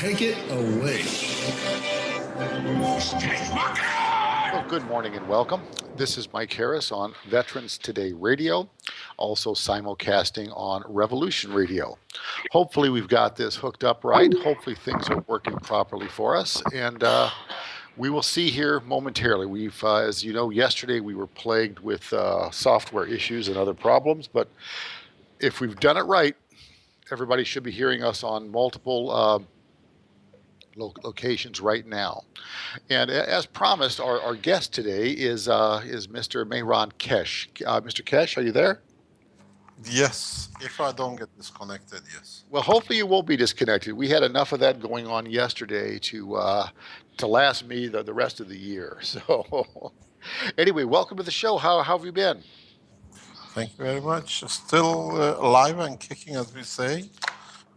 Take it away. Well, good morning and welcome. This is Mike Harris on Veterans Today Radio, also simulcasting on Revolution Radio. Hopefully we've got this hooked up right. Hopefully things are working properly for us, and we will see here momentarily. We've, as you know, yesterday we were plagued with software issues and other problems, but if we've done it right, everybody should be hearing us on multiple locations right now. And as promised, our guest today is Mr. Mehran Kesh. Mr. Kesh, are you there? Yes, if I don't get disconnected, yes. Well, hopefully you won't be disconnected. We had enough of that going on yesterday to last me the rest of the year. So anyway, welcome to the show. How have you been? Thank you very much. Still alive and kicking, as we say.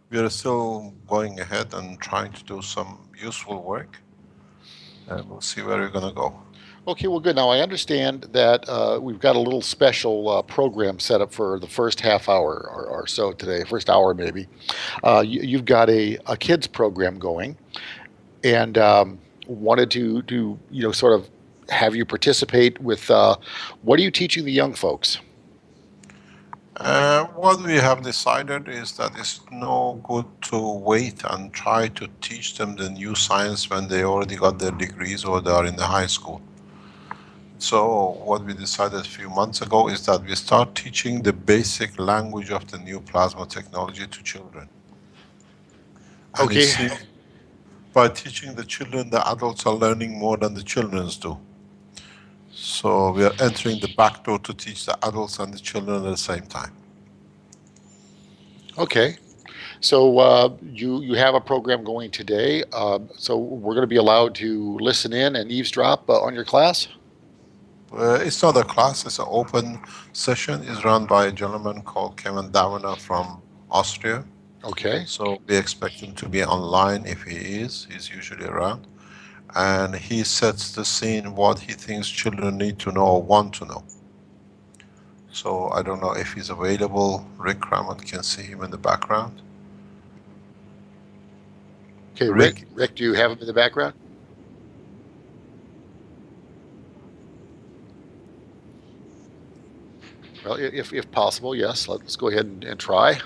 We are still going ahead and trying to do some useful work. And we'll see where we're going to go. Okay, well, good. Now, I understand that we've got a little special program set up for the first half hour or so today, first hour maybe. You've got a kids program going, and wanted to sort of have you participate with what are you teaching the young folks? What we have decided is that it's no good to wait and try to teach them the new science when they already got their degrees or they are in the high school. So what we decided a few months ago is that we start teaching the basic language of the new plasma technology to children. And Okay. you see, by teaching the children, the adults are learning more than the children do. So we are entering the back door to teach the adults and the children at the same time. Okay. So you have a program going today. So we're going to be allowed to listen in and eavesdrop on your class? It's not a class, it's an open session. It's run by a gentleman called Kevin Davina from Austria. Okay. So we expect him to be online. If he is, he's usually around. And he sets the scene, what he thinks children need to know or want to know. So I don't know if he's available. Rick Crammond can see him in the background. Okay, Rick, do you have him in the background? Well, if possible, yes. Let's go ahead and try.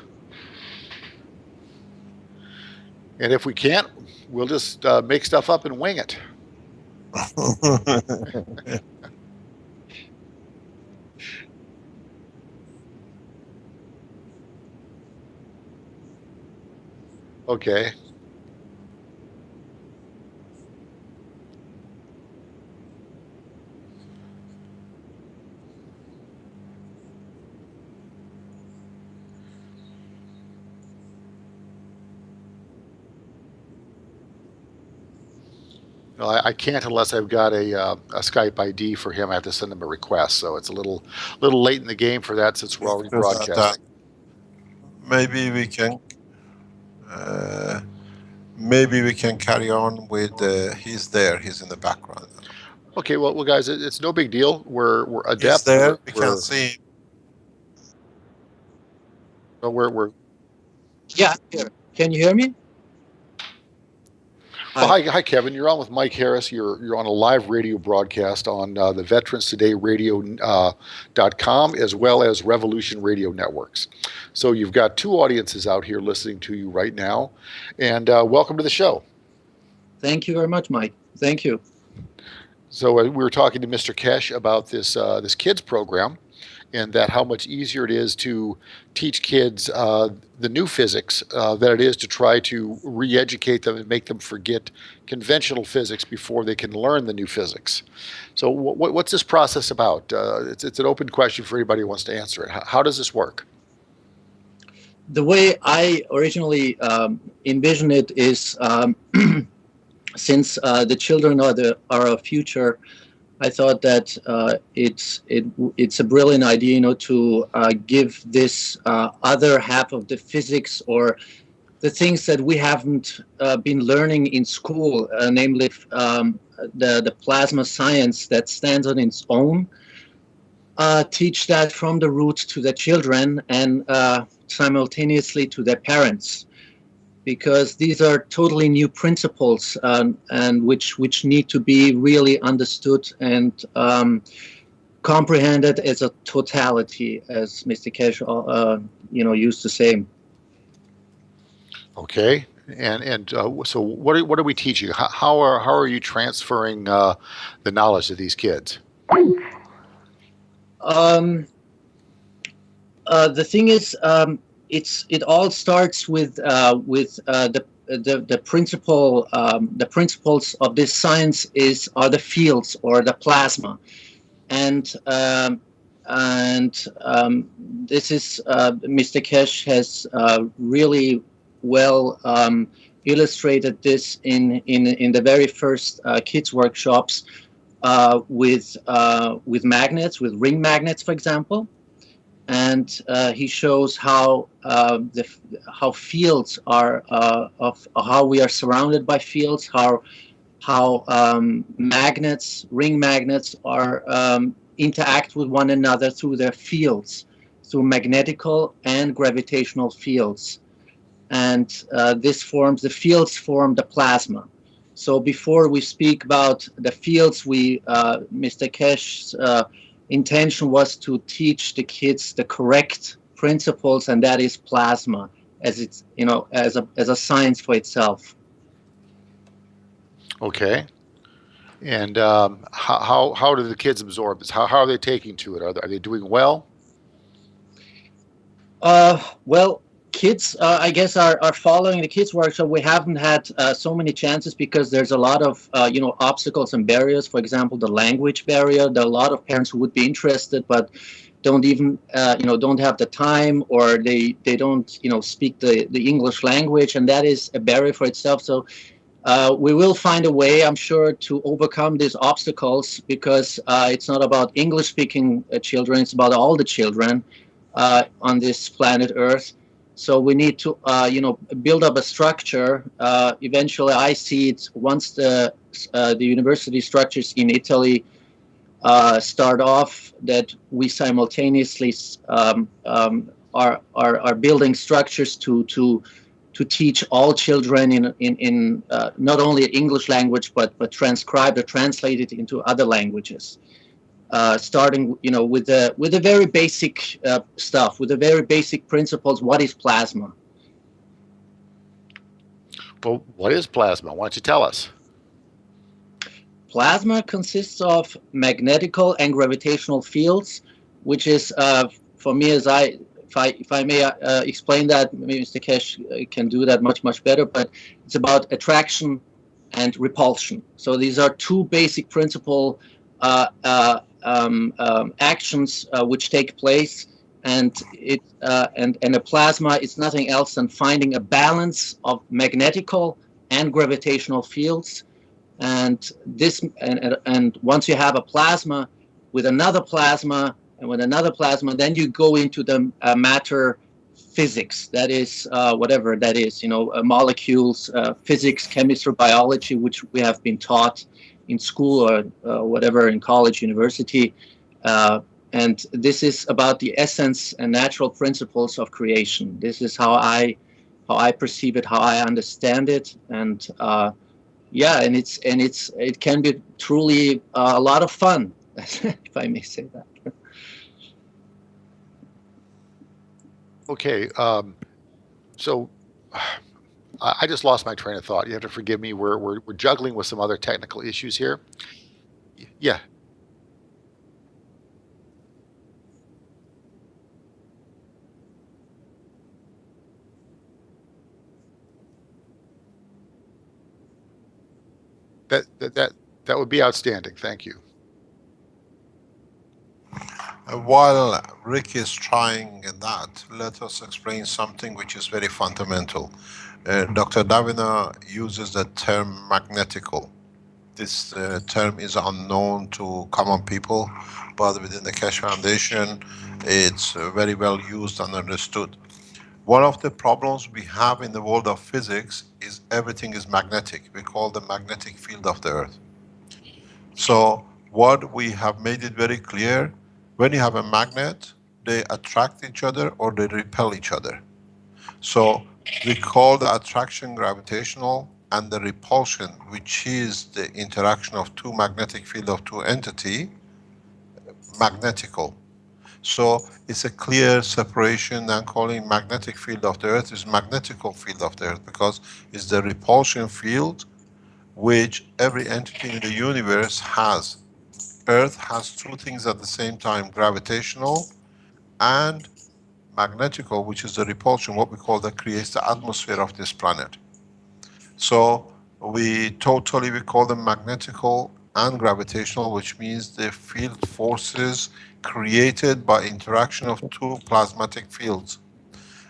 And if we can't, we'll just make stuff up and wing it. Okay. No, I can't unless I've got a Skype ID for him. I have to send him a request, so it's a little late in the game for that since we're already broadcasting. Maybe we can. Maybe we can carry on with he's there. He's in the background. Okay, well, guys, it's no big deal. We're adept. He's there. We can see him. So we're. Yeah. Can you hear me? Well, hi, Kevin. You're on with Mike Harris. You're on a live radio broadcast on the Veterans Today Radio.com as well as Revolution Radio Networks. So you've got two audiences out here listening to you right now, and welcome to the show. Thank you very much, Mike. Thank you. So we were talking to Mr. Kesh about this kids program, and that how much easier it is to teach kids the new physics than it is to try to re-educate them and make them forget conventional physics before they can learn the new physics. So what's this process about? It's an open question for anybody who wants to answer it. How does this work? The way I originally envisioned it is since the children are our future, I thought that it's a brilliant idea, to give this other half of the physics or the things that we haven't been learning in school, namely the plasma science that stands on its own. Teach that from the roots to the children and simultaneously to their parents. because these are totally new principles, and which need to be really understood and comprehended as a totality, as Mr. Cash, used to say. Okay. So what are we teaching? How are you transferring the knowledge to these kids? The thing is, it all starts with the principle. The principles of this science are the fields or the plasma, and this is Mr. Kesh has really well illustrated this in the very first kids workshops with magnets, with ring magnets, for example. And he shows how how fields are of how we are surrounded by fields, how magnets, ring magnets, are interact with one another through their fields, through magnetical and gravitational fields, and the fields form the plasma. So before we speak about the fields, Mr. Kesh's intention was to teach the kids the correct principles, and that is plasma, as it's as a science for itself. Okay. And how do the kids absorb this? How are they taking to it? Are they doing well? Well, kids, I guess, are following the kids workshop. We haven't had so many chances because there's a lot of obstacles and barriers. For example, the language barrier. There are a lot of parents who would be interested but don't even don't have the time, or they don't speak the English language, and that is a barrier for itself. So we will find a way, I'm sure, to overcome these obstacles, because it's not about English-speaking children. It's about all the children on this planet Earth. So we need to, build up a structure. Eventually, I see it once the university structures in Italy start off, that we simultaneously are building structures to teach all children in not only English language but transcribed or translated into other languages. Starting with the very basic stuff, with the very basic principles. What is plasma? Well, what is plasma? Why don't you tell us? Plasma consists of magnetical and gravitational fields, which is, for me, if I may explain that, maybe Mr. Kesh can do that much better, but it's about attraction and repulsion. So these are two basic principle actions which take place, and a plasma is nothing else than finding a balance of magnetical and gravitational fields, and once you have a plasma with another plasma and with another plasma, then you go into the matter physics. That is whatever that is, molecules, physics, chemistry, biology, which we have been taught in school or whatever, in college, university. And this is about the essence and natural principles of creation. This is how I perceive it, how I understand it, and it can be truly a lot of fun, if I may say that. Okay. So I just lost my train of thought. You have to forgive me. We're juggling with some other technical issues here. Yeah. That would be outstanding. Thank you. While Rick is trying that, let us explain something which is very fundamental. Dr. Davina uses the term magnetical. This term is unknown to common people, but within the Keshe Foundation, it's very well used and understood. One of the problems we have in the world of physics is everything is magnetic. We call the magnetic field of the Earth. So what we have made it very clear, when you have a magnet, they attract each other or they repel each other. So We call the attraction gravitational and the repulsion, which is the interaction of two magnetic field of two entity, magnetical. So it's a clear separation, and calling magnetic field of the earth is magnetical field of the earth, because it's the repulsion field which every entity in the universe has. Earth has two things at the same time, gravitational and magnetical, which is the repulsion, what we call, that creates the atmosphere of this planet. So we call them magnetical and gravitational, which means the field forces created by interaction of two plasmatic fields.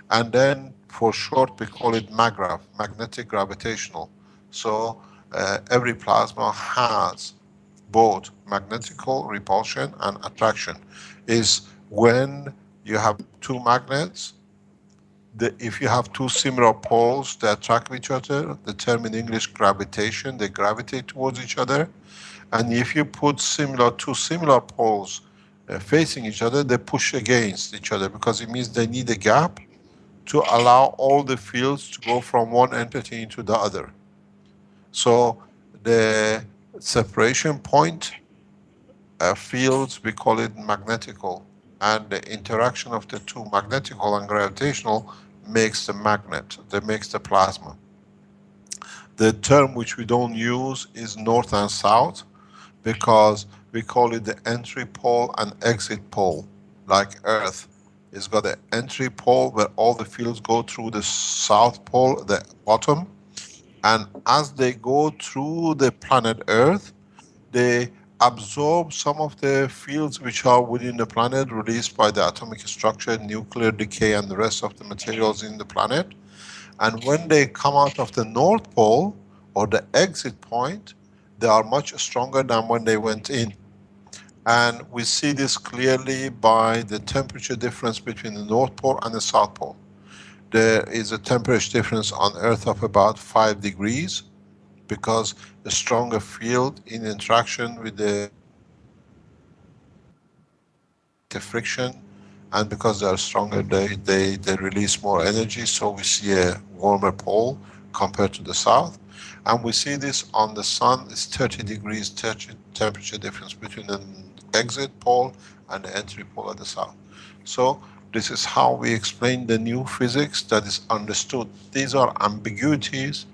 And then for short we call it MAGRAV, magnetic gravitational. So every plasma has both magnetical repulsion and attraction. Is when you have two magnets, if you have two similar poles, they attract each other. The term in English, gravitation, they gravitate towards each other. And if you put two similar poles facing each other, they push against each other, because it means they need a gap to allow all the fields to go from one entity into the other. So the separation point fields, we call it magnetical, and the interaction of the two, magnetical and gravitational, makes the magnet, that makes the plasma. The term which we don't use is north and south, because we call it the entry pole and exit pole. Like Earth, it's got an entry pole where all the fields go through the south pole, the bottom, and as they go through the planet Earth, they absorb some of the fields which are within the planet, released by the atomic structure, nuclear decay, and the rest of the materials in the planet. And when they come out of the North Pole, or the exit point, they are much stronger than when they went in. And we see this clearly by the temperature difference between the North Pole and the South Pole. There is a temperature difference on Earth of about 5 degrees, because the stronger field in interaction with the friction, and because they are stronger, they release more energy, so we see a warmer pole compared to the south. And we see this on the sun, it's 30 degrees temperature difference between the exit pole and the entry pole at the south. So this is how we explain the new physics that is understood. These are ambiguities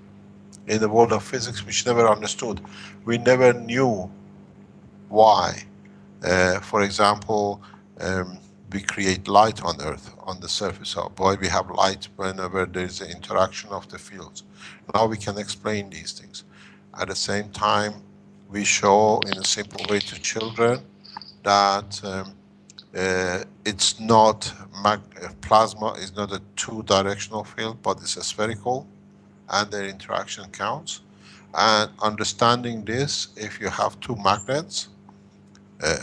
in the world of physics which never understood. We never knew why. For example, we create light on Earth, on the surface of, why we have light whenever there is an interaction of the fields. Now we can explain these things. At the same time, we show in a simple way to children that it's not, plasma is not a two-directional field, but it's a spherical, and their interaction counts. And understanding this, if you have two magnets,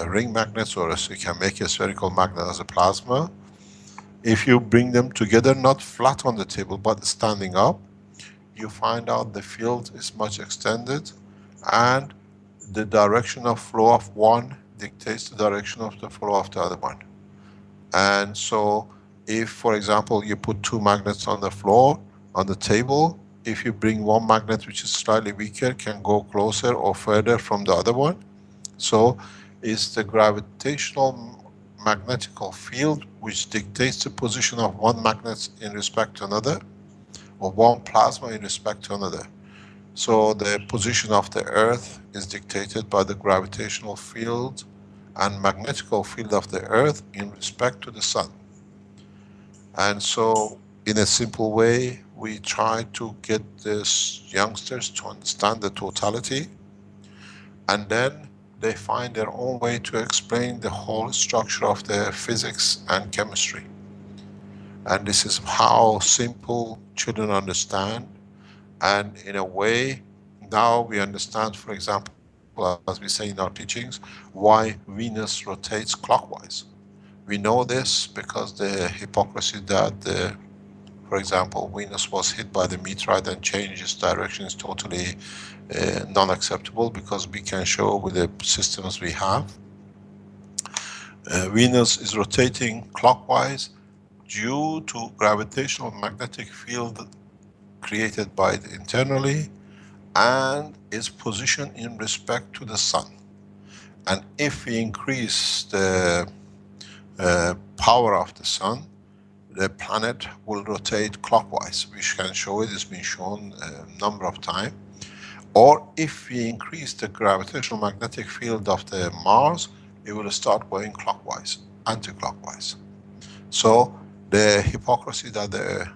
ring magnets, or you can make a spherical magnet as a plasma, if you bring them together, not flat on the table, but standing up, you find out the field is much extended, and the direction of flow of one dictates the direction of the flow of the other one. And so, if, for example, you put two magnets on the floor, on the table, if you bring one magnet which is slightly weaker, can go closer or further from the other one. So it's the gravitational magnetical field which dictates the position of one magnet in respect to another, or one plasma in respect to another. So the position of the Earth is dictated by the gravitational field and magnetical field of the Earth in respect to the Sun. And so, in a simple way, we try to get these youngsters to understand the totality, and then they find their own way to explain the whole structure of the physics and chemistry. And this is how simple children understand. And in a way, now we understand, for example, as we say in our teachings, why Venus rotates clockwise. We know this because the hypocrisy that, for example, Venus was hit by the meteorite and changed its direction is totally non-acceptable, because we can show with the systems we have. Venus is rotating clockwise due to gravitational magnetic field created by it internally and its position in respect to the sun. And if we increase the power of the sun, the planet will rotate clockwise, which can show it, it's been shown a number of times. Or if we increase the gravitational magnetic field of the Mars, it will start going clockwise, anti-clockwise. So the hypocrisy that the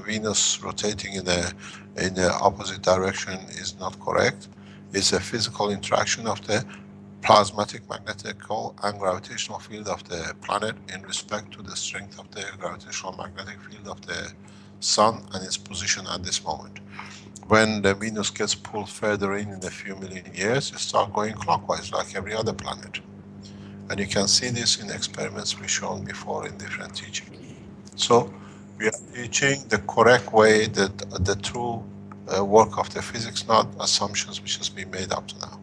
Venus rotating in the opposite direction is not correct. It's a physical interaction of the plasmatic, magnetical and gravitational field of the planet in respect to the strength of the gravitational magnetic field of the sun and its position at this moment. When the Venus gets pulled further in a few million years, it starts going clockwise like every other planet. And you can see this in experiments we've shown before in different teaching. So we are teaching the correct way, the true work of the physics, not assumptions which has been made up to now.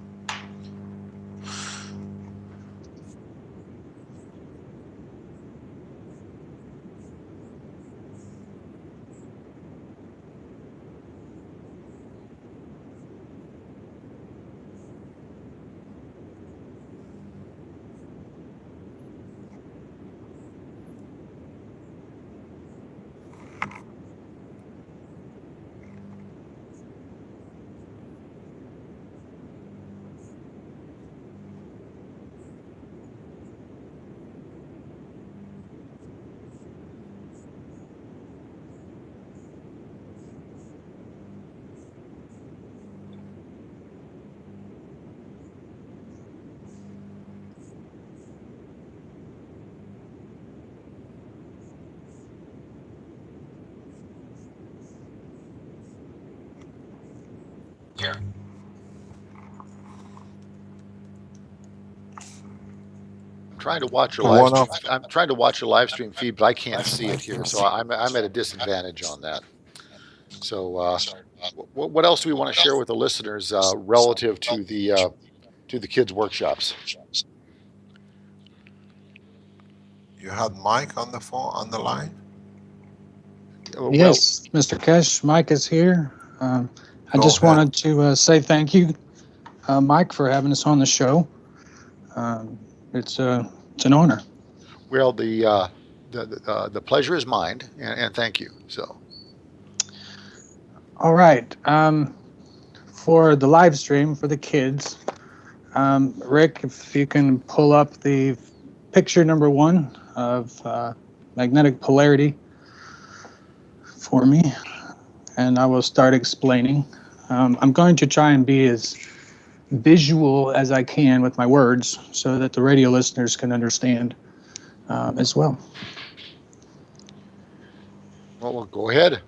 Here. I'm trying to watch your live stream. I'm trying to watch your live stream feed, but I can't see it here, so I'm at a disadvantage on that. So, what else do we want to share with the listeners relative to the kids' workshops? You had Mike on the phone, on the line? Yes, Mr. Kesh, Mike is here. I just wanted to say thank you, Mike, for having us on the show. It's an honor. Well, the pleasure is mine, and thank you. So, all right. For the live stream for the kids, Rick, if you can pull up the picture number 1 of magnetic polarity for me, and I will start explaining. I'm going to try and be as visual as I can with my words so that the radio listeners can understand as well. Well, go ahead.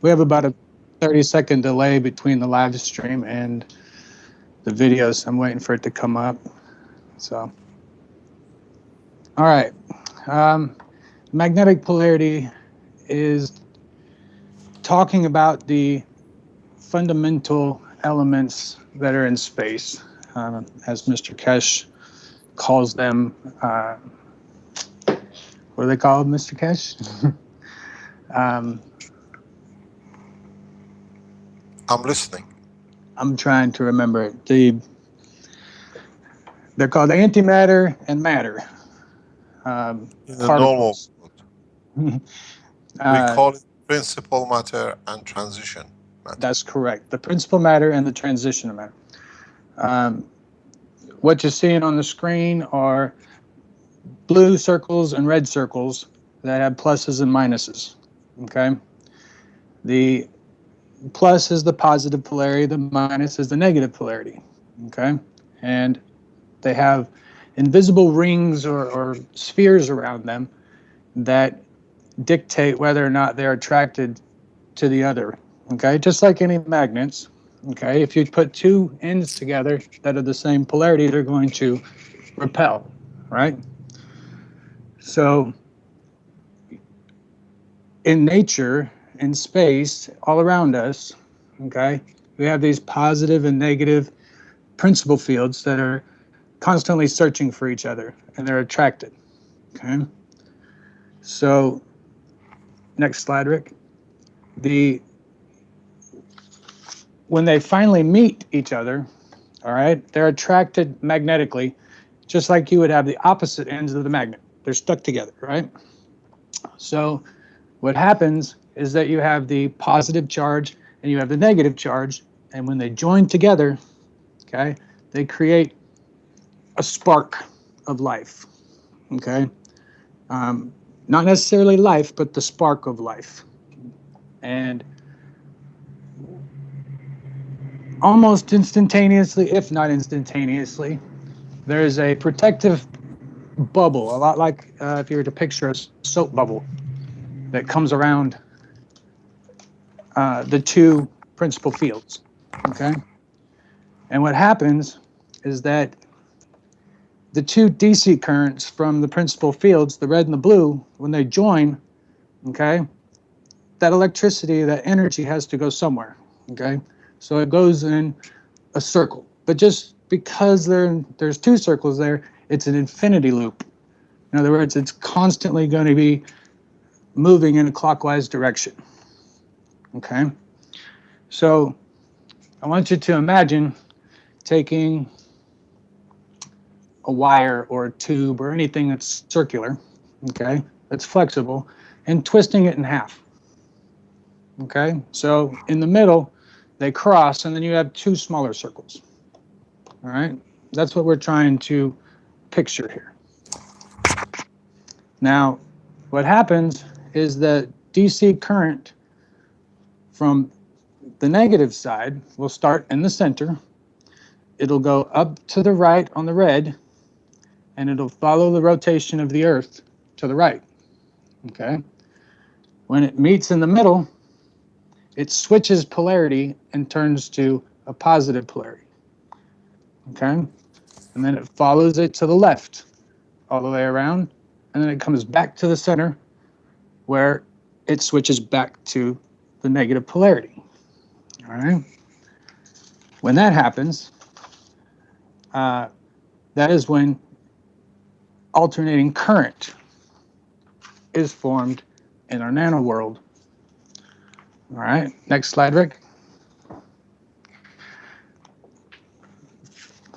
We have about a 30-second delay between the live stream and the video, so I'm waiting for it to come up. So, all right. Magnetic polarity is talking about the fundamental elements that are in space, as Mr. Kesh calls them. What are they called, Mr. Kesh? I'm listening. I'm trying to remember it. They're called antimatter and matter. In the normal mode. We call it principal matter and transition matter. That's correct. The principal matter and the transition matter. What you're seeing on the screen are blue circles and red circles that have pluses and minuses. Okay. The plus is the positive polarity, the minus is the negative polarity. Okay. And they have invisible rings or spheres around them that dictate whether or not they're attracted to the other. Okay. Just like any magnets. Okay. If you put two ends together that are the same polarity, they're going to repel. Right. So in nature, in space, all around us, okay, we have these positive and negative principal fields that are constantly searching for each other, and they're attracted, Okay. So, next slide, Rick. When they finally meet each other, all right, they're attracted magnetically, just like you would have the opposite ends of the magnet. They're stuck together, right? So what happens is that you have the positive charge and you have the negative charge, and when they join together, okay, they create a spark of life, okay? Not necessarily life, but the spark of life. And almost instantaneously, if not instantaneously, there's a protective bubble, a lot like if you were to picture a soap bubble that comes around the two principal fields, okay? And what happens is that the two DC currents from the principal fields, the red and the blue, when they join, okay, that electricity, that energy has to go somewhere, okay? So it goes in a circle. But just because there's two circles there, it's an infinity loop. In other words, it's constantly going to be moving in a clockwise direction, okay? So I want you to imagine taking a wire or a tube or anything that's circular, okay, that's flexible, and twisting it in half, okay? So in the middle, they cross, and then you have two smaller circles, all right? That's what we're trying to picture here. Now, what happens is that DC current from the negative side will start in the center. It'll go up to the right on the red, and it'll follow the rotation of the Earth to the right, okay? When it meets in the middle, it switches polarity and turns to a positive polarity, okay? And then it follows it to the left all the way around, and then it comes back to the center where it switches back to the negative polarity, all right? When that happens, that is when alternating current is formed in our nano world. All right, next slide, Rick.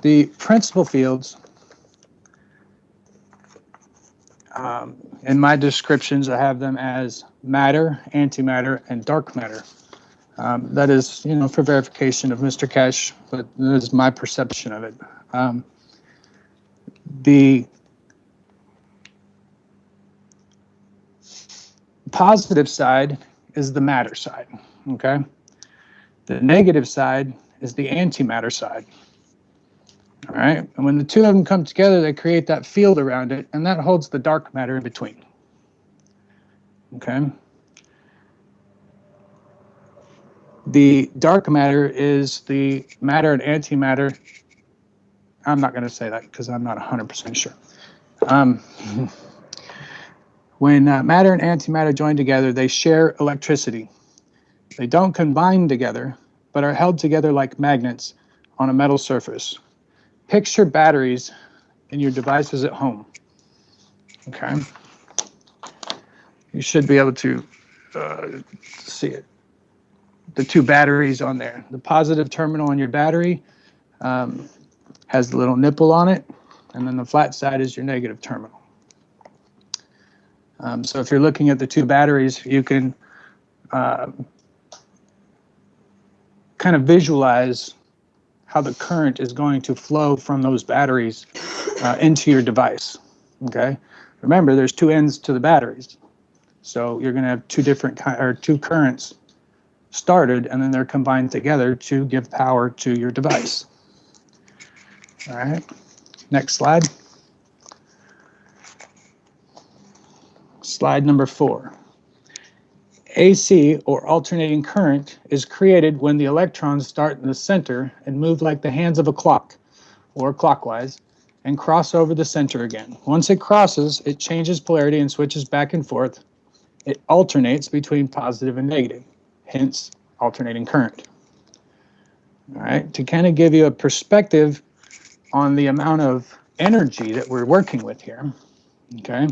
The principal fields, in my descriptions, I have them as matter, antimatter, and dark matter. That is, for verification of Mr. Cash, but that is my perception of it. The positive side is the matter side, okay? The negative side is the antimatter side, all right? And when the two of them come together, they create that field around it, and that holds the dark matter in between, okay? The dark matter is the matter and antimatter. I'm not going to say that because I'm not 100% sure. When matter and antimatter join together, they share electricity. They don't combine together, but are held together like magnets on a metal surface. Picture batteries in your devices at home, okay? You should be able to see it. The two batteries on there. The positive terminal on your battery has the little nipple on it, and then the flat side is your negative terminal. So if you're looking at the two batteries, you can kind of visualize how the current is going to flow from those batteries into your device, okay? Remember, there's two ends to the batteries. So you're going to have two currents started, and then they're combined together to give power to your device. All right, next slide. Slide number 4. AC, or alternating current, is created when the electrons start in the center and move like the hands of a clock, or clockwise, and cross over the center again. Once it crosses, it changes polarity and switches back and forth. It alternates between positive and negative, hence alternating current. All right, to kind of give you a perspective on the amount of energy that we're working with here, okay?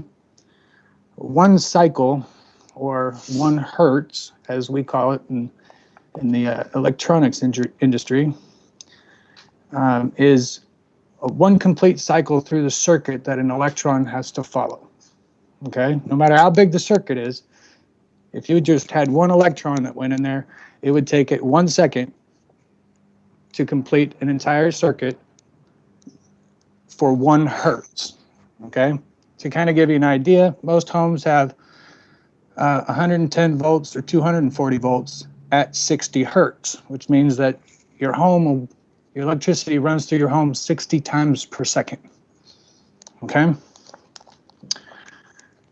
one cycle, or 1 hertz, as we call it in the electronics industry, is one complete cycle through the circuit that an electron has to follow. Okay, no matter how big the circuit is, if you just had 1 electron that went in there, it would take it 1 second to complete an entire circuit for 1 hertz. Okay, to kind of give you an idea, most homes have 110 volts or 240 volts at 60 hertz, which means that your electricity runs through your home 60 times per second. Okay?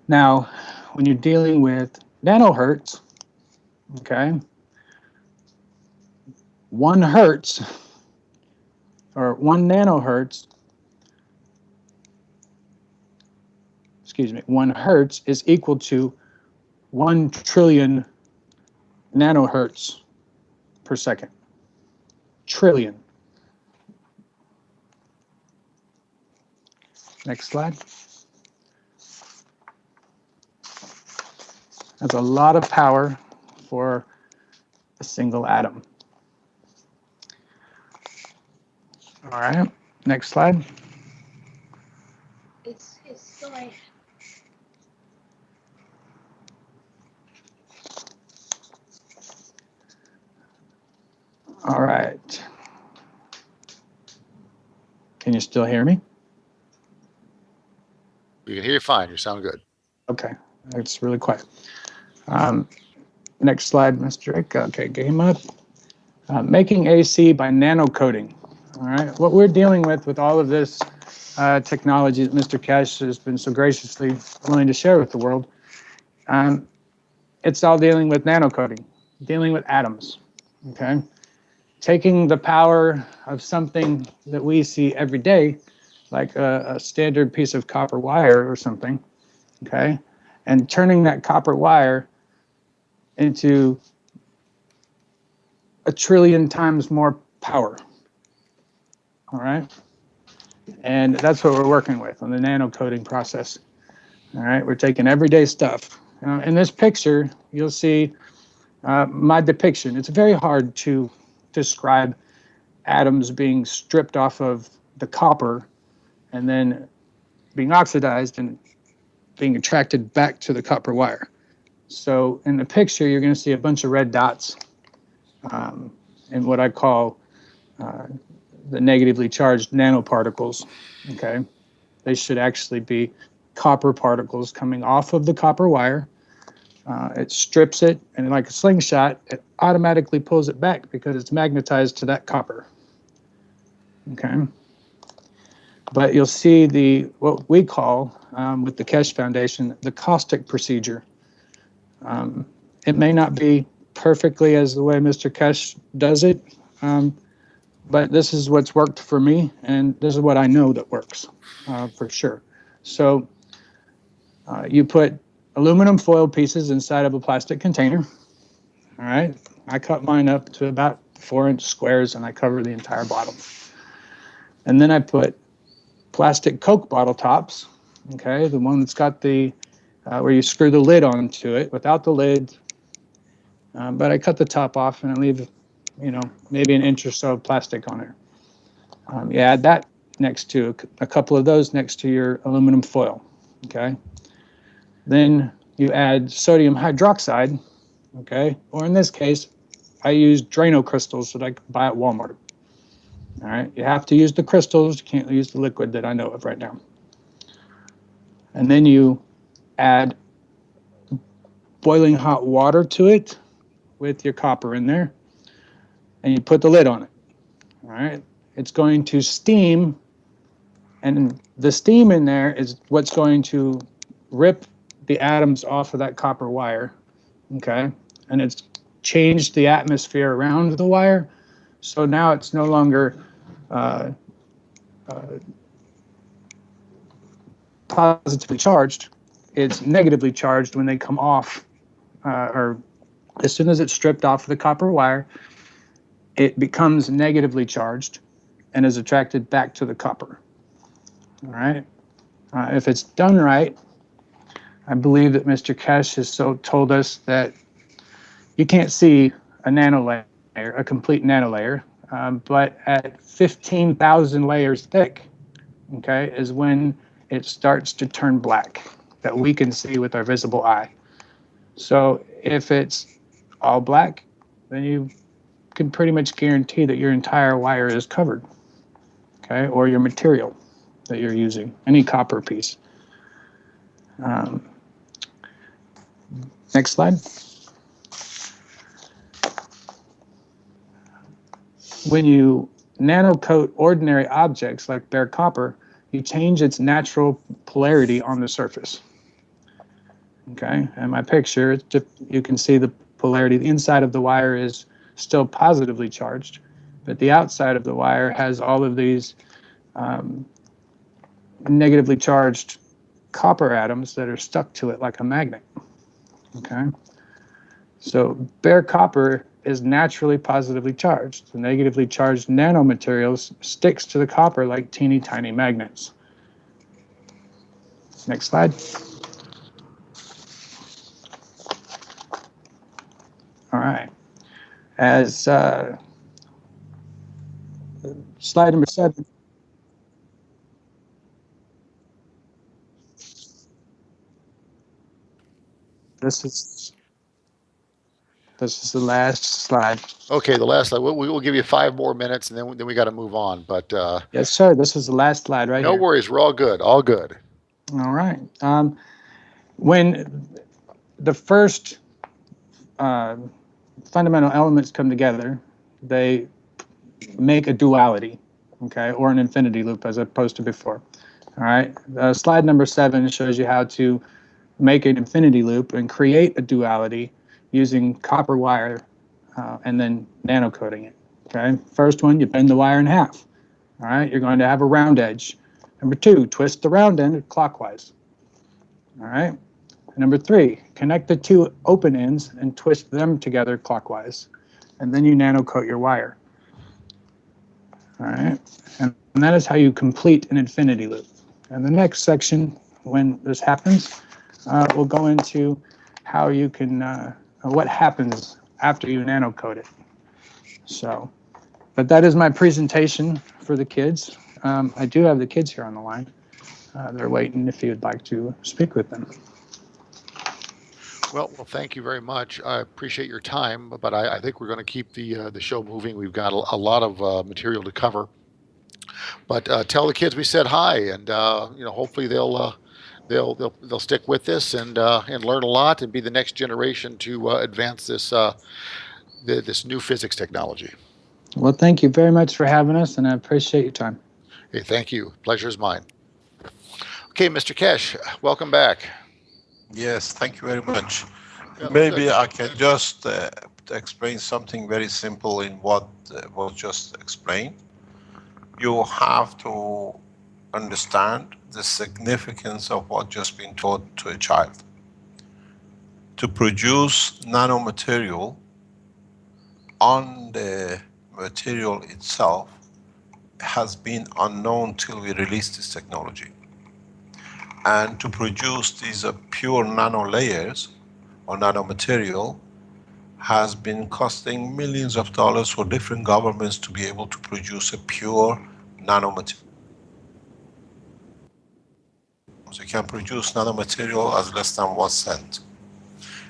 Now, when you're dealing with nanohertz, okay, 1 hertz or 1 nanohertz, 1 hertz is equal to 1 trillion nanohertz per second. Trillion. Next slide. That's a lot of power for a single atom. All right, next slide. It's going. All right. Can you still hear me? We can hear you fine. You sound good. Okay, it's really quiet. Next slide, Mr. Drake. Okay, game up. Making AC by nanocoating. All right, what we're dealing with all of this technology that Mr. Cash has been so graciously willing to share with the world, it's all dealing with nanocoating, dealing with atoms. Okay, taking the power of something that we see every day, like a standard piece of copper wire or something, okay, and turning that copper wire into 1 trillion times more power. All right, and that's what we're working with on the nanocoating process. All right, we're taking everyday stuff. In this picture, you'll see my depiction. It's very hard to describe atoms being stripped off of the copper and then being oxidized and being attracted back to the copper wire. So in the picture, you're going to see a bunch of red dots in what I call the negatively charged nanoparticles. Okay, they should actually be copper particles coming off of the copper wire. It strips it, and like a slingshot, it automatically pulls it back because it's magnetized to that copper. Okay, but you'll see what we call with the Kesh Foundation the caustic procedure. It may not be perfectly as the way Mr. Kesh does it, but this is what's worked for me, and this is what I know that works for sure. So you put aluminum foil pieces inside of a plastic container. All right, I cut mine up to about 4-inch squares, and I cover the entire bottom. And then I put plastic Coke bottle tops, okay, the one that's got the where you screw the lid onto it without the lid, but I cut the top off and I leave, maybe 1 inch or so of plastic on it. You add that next to a couple of those next to your aluminum foil, okay. Then you add sodium hydroxide, okay, or in this case, I use Drano crystals that I can buy at Walmart. All right, you have to use the crystals, you can't use the liquid that I know of right now. And then you add boiling hot water to it with your copper in there, and you put the lid on it. All right, it's going to steam, and the steam in there is what's going to rip the atoms off of that copper wire, okay? And it's changed the atmosphere around the wire, so now it's no longer positively charged. It's negatively charged when they come off, or as soon as it's stripped off of the copper wire, it becomes negatively charged and is attracted back to the copper. All right. If it's done right, I believe that Mr. Kesh has told us that you can't see a nanolayer, a complete nanolayer, but at 15,000 layers thick, okay, is when it starts to turn black, that we can see with our visible eye. So if it's all black, then you can pretty much guarantee that your entire wire is covered, okay, or your material that you're using, any copper piece. Next slide. When you nanocoat ordinary objects like bare copper, you change its natural polarity on the surface. Okay, and my picture, you can see the polarity. The inside of the wire is still positively charged, but the outside of the wire has all of these negatively charged copper atoms that are stuck to it like a magnet. Okay, so bare copper is naturally positively charged. The negatively charged nanomaterials sticks to the copper like teeny tiny magnets. Next slide. All right. As slide number 7. This is the last slide. Okay, the last slide. We'll give you 5 more minutes, and then we got to move on. But yes, sir. This is the last slide right no here. worries. We're all good. All good. All right. When the first fundamental elements come together, they make a duality, okay, or an infinity loop as opposed to before. All right. Slide number 7 shows you how to make an infinity loop and create a duality using copper wire and then nanocoating it. Okay. First one, you bend the wire in half. All right. You're going to have a round edge. Number 2, twist the round end clockwise. All right. Number 3, connect the 2 open ends and twist them together clockwise. And then you nanocoat your wire. All right. And that is how you complete an infinity loop. And the next section, when this happens, we'll go into how you can, what happens after you nanocoat it. So, but that is my presentation for the kids. I do have the kids here on the line. They're waiting if you'd like to speak with them. Well, thank you very much. I appreciate your time, but I think we're going to keep the show moving. We've got a lot of material to cover. But tell the kids we said hi, and hopefully they'll stick with this and learn a lot and be the next generation to advance this this new physics technology. Well, thank you very much for having us, and I appreciate your time. Hey, thank you. Pleasure is mine. Okay, Mr. Kesh, welcome back. Yes, thank you very much. Yeah, Maybe good. I can just explain something very simple in what was just explained. You have to understand the significance of what just been taught to a child. To produce nanomaterial on the material itself has been unknown till we released this technology. And to produce these pure nano layers or nanomaterial has been costing millions of dollars for different governments to be able to produce a pure nanomaterial. So you can produce nanomaterial as less than 1 cent.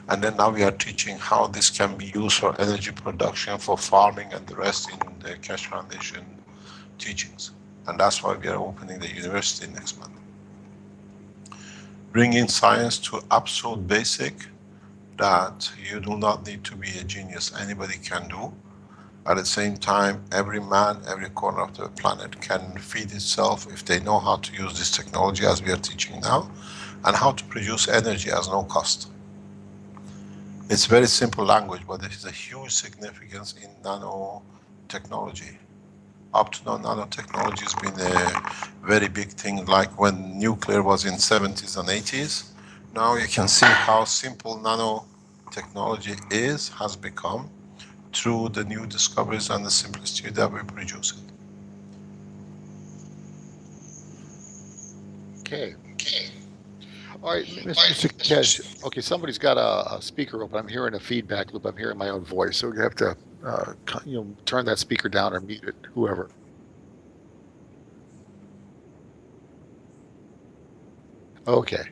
And then now we are teaching how this can be used for energy production, for farming and the rest in the Keshe Foundation teachings. And that's why we are opening the university next month. Bringing science to absolute basic that you do not need to be a genius, anybody can do. At the same time, every man, every corner of the planet can feed itself if they know how to use this technology as we are teaching now, and how to produce energy as no cost. It's very simple language, but there is a huge significance in nanotechnology. Up to now, nanotechnology has been a very big thing, like when nuclear was in 70s and 80s. Now you can see how simple nanotechnology has become through the new discoveries and the simplicity that we produce it. Okay. All right, Mr. Kesh. Okay, somebody's got a speaker open. I'm hearing a feedback loop. I'm hearing my own voice, so we have to, turn that speaker down or mute it. Whoever. Okay.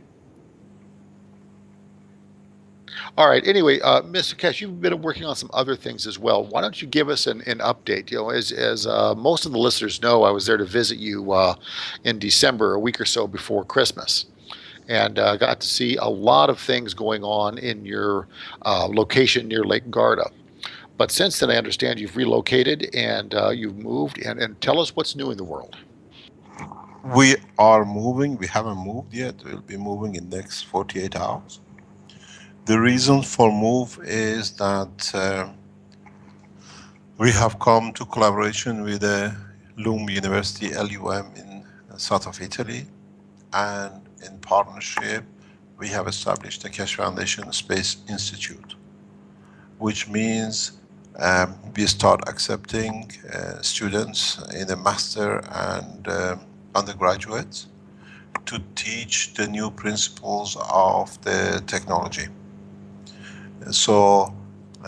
All right. Anyway, Mr. Kesh, you've been working on some other things as well. Why don't you give us an update? As most of the listeners know, I was there to visit you in December, a week or so before Christmas, and got to see a lot of things going on in your location near Lake Garda. But since then, I understand you've relocated and you've moved. And tell us what's new in the world. We are moving. We haven't moved yet. We'll be moving in next 48 hours. The reason for move is that we have come to collaboration with LUM University, LUM in south of Italy, and in partnership we have established the Keshe Foundation Space Institute, which means we start accepting students in the master and undergraduates to teach the new principles of the technology. So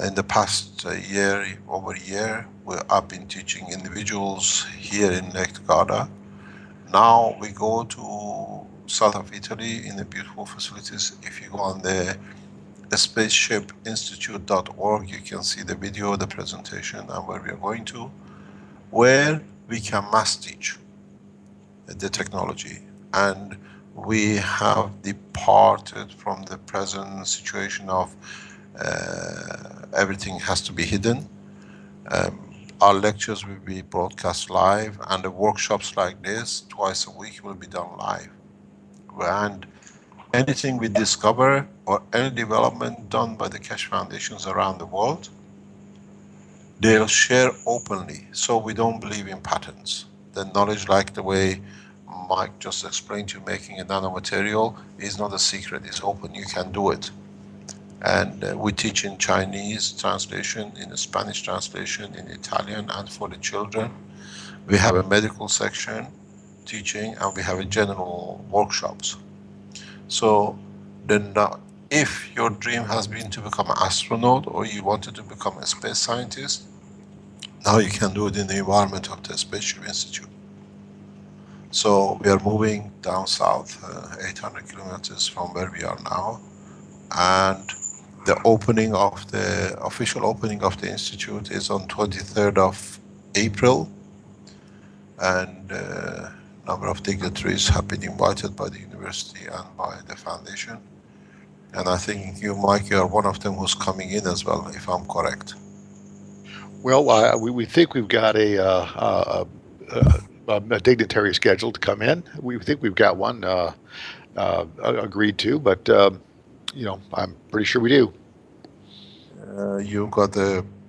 in the past over a year, I've been teaching individuals here in Lake Garda. Now we go to south of Italy in the beautiful facilities. If you go on the spaceshipinstitute.org, you can see the video, the presentation, and where we are going to, where we can mass teach the technology. And we have departed from the present situation of everything has to be hidden. Our lectures will be broadcast live, and the workshops like this twice a week will be done live. And anything we discover or any development done by the Keshe Foundations around the world, they'll share openly. So we don't believe in patents. The knowledge, like the way Mike just explained to you, making a nanomaterial is not a secret, it's open, you can do it. And we teach in Chinese translation, in Spanish translation, in Italian, and for the children. We have a medical section teaching, and we have a general workshops. So then if your dream has been to become an astronaut, or you wanted to become a space scientist, now you can do it in the environment of the Spaceship Institute. So we are moving down south, 800 kilometers from where we are now, and the opening of the official opening of the institute is on 23rd of April, and a number of dignitaries have been invited by the university and by the foundation. And I think you, Mike, you are one of them who's coming in as well, if I'm correct. Well, we think we've got a dignitary scheduled to come in. We think we've got one agreed to, but I'm pretty sure we do. You got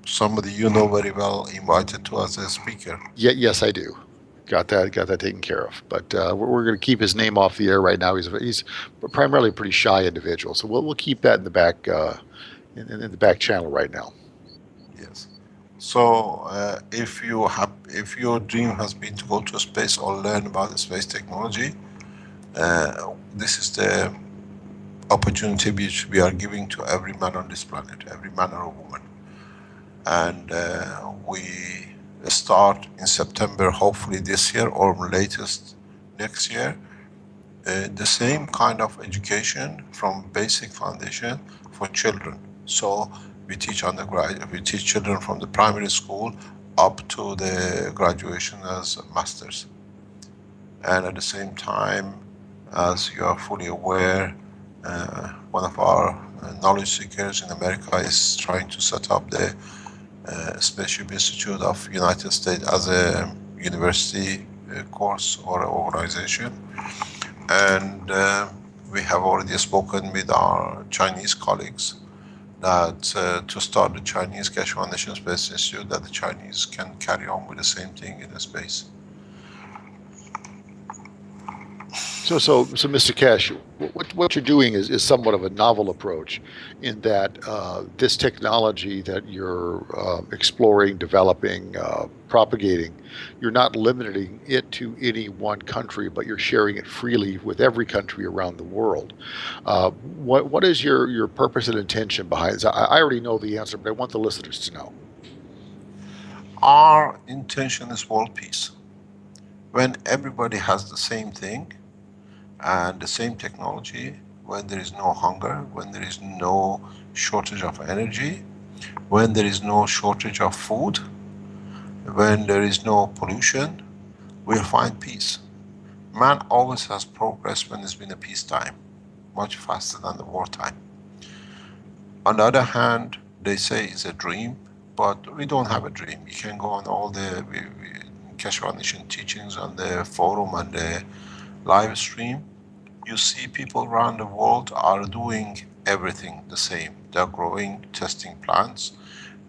somebody you know very well invited to as a speaker. Yes, I do. Got that taken care of. But we're going to keep his name off the air right now. He's primarily a pretty shy individual, so we'll keep that in the back in the back channel right now. Yes. So if your dream has been to go to space or learn about the space technology, this is the opportunity which we are giving to every man on this planet, every man or woman. And we start in September, hopefully this year, or latest next year, the same kind of education from basic foundation for children. So we teach undergraduate, we teach children from the primary school up to the graduation as masters. And at the same time, as you are fully aware, one of our knowledge seekers in America is trying to set up the Spaceship Institute of United States as a university course or organization. And we have already spoken with our Chinese colleagues that to start the Chinese Keshe Foundation Space Institute, that the Chinese can carry on with the same thing in the space. So, Mr. Cash, what you're doing is somewhat of a novel approach, in that this technology that you're exploring, developing, propagating, you're not limiting it to any one country, but you're sharing it freely with every country around the world. What is your purpose and intention behind this? I already know the answer, but I want the listeners to know. Our intention is world peace. When everybody has the same thing and the same technology, when there is no hunger, when there is no shortage of energy, when there is no shortage of food, when there is no pollution, we'll find peace. Man always has progressed when there's been a peacetime, much faster than the wartime. On the other hand, they say it's a dream, but we don't have a dream. You can go on all the Keshe Foundation teachings on the forum and the live stream. You see people around the world are doing everything the same. They're growing, testing plants,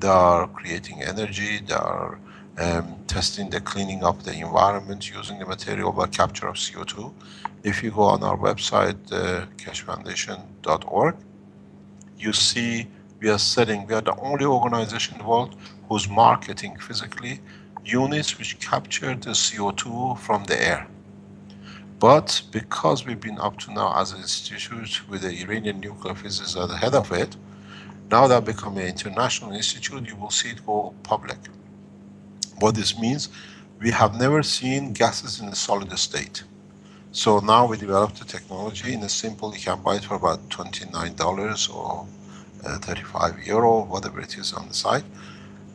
they are creating energy, they are testing the cleaning up the environment using the material by capture of CO2. If you go on our website, keshefoundation.org, you see we are the only organization in the world who's marketing physically units which capture the CO2 from the air. But because we've been up to now as an institute with the Iranian nuclear physicists at the head of it, now that become an international institute, you will see it go public. What this means, we have never seen gases in a solid state. So now we developed the technology in a simple, you can buy it for about $29 or 35 euro, whatever it is on the site.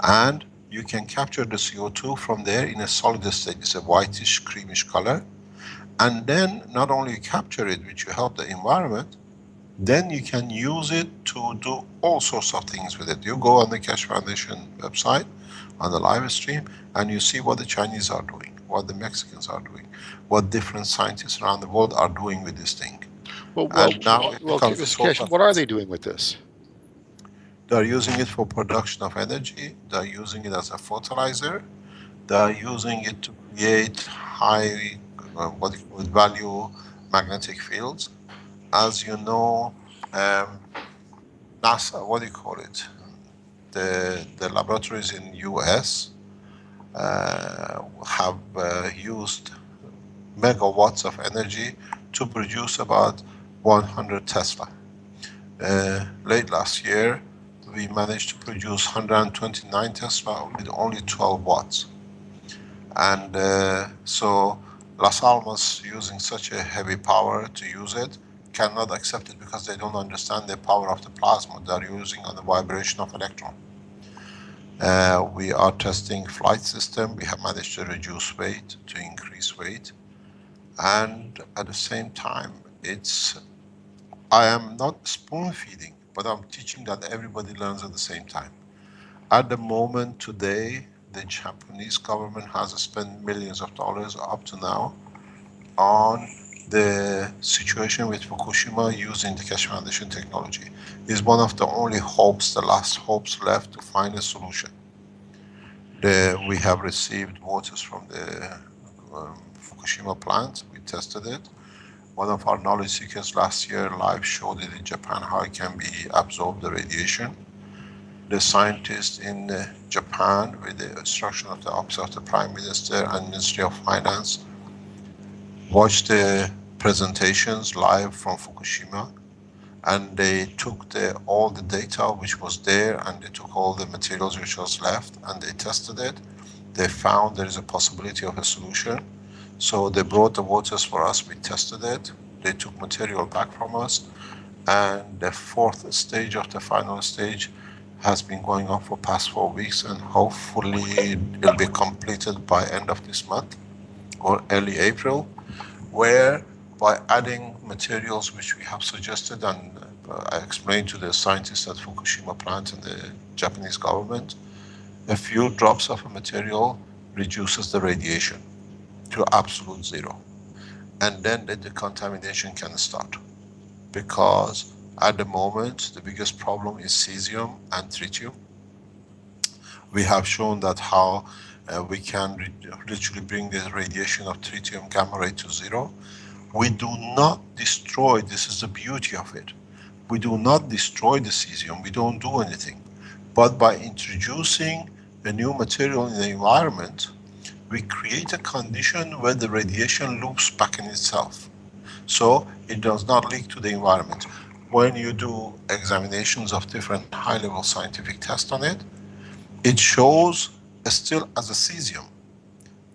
And you can capture the CO2 from there in a solid state. It's a whitish, creamish color. And then not only you capture it, which will help the environment, then you can use it to do all sorts of things with it. You go on the Keshe Foundation website, on the live stream, and you see what the Chinese are doing, what the Mexicans are doing, what different scientists around the world are doing with this thing. Well, now it becomes Mr. Cash, what are they doing with this? They're using it for production of energy. They're using it as a fertilizer. They're using it to create high, value magnetic fields. As you know, NASA, the laboratories in US have used megawatts of energy to produce about 100 Tesla. Late last year, we managed to produce 129 Tesla with only 12 watts. And so Las Almas, using such a heavy power to use it, cannot accept it because they don't understand the power of the plasma they're using on the vibration of electron. We are testing flight system. We have managed to reduce weight, to increase weight. And at the same time, I am not spoon feeding, but I'm teaching that everybody learns at the same time. At the moment today, the Japanese government has spent millions of dollars up to now on the situation with Fukushima using the Keshe Foundation technology. It's one of the only hopes, the last hopes left to find a solution. We have received waters from the Fukushima plant. We tested it. One of our knowledge seekers last year live showed it in Japan how it can be absorbed, the radiation. The scientists in Japan, with the instruction of the Office of the Prime Minister and Ministry of Finance, watched the presentations live from Fukushima, and they took all the data which was there, and they took all the materials which was left, and they tested it. They found there is a possibility of a solution. So they brought the waters for us, we tested it, they took material back from us, and the fourth stage of the final stage has been going on for past 4 weeks, and hopefully it will be completed by end of this month or early April, where by adding materials which we have suggested, and I explained to the scientists at Fukushima plant and the Japanese government, a few drops of a material reduces the radiation to absolute zero. And then the decontamination can start. Because at the moment, the biggest problem is cesium and tritium. We have shown that how we can literally bring the radiation of tritium gamma ray to zero. We do not destroy, this is the beauty of it. We do not destroy the cesium, we don't do anything. But by introducing a new material in the environment, we create a condition where the radiation loops back in itself. So it does not leak to the environment. When you do examinations of different high-level scientific tests on it, it shows still as a cesium,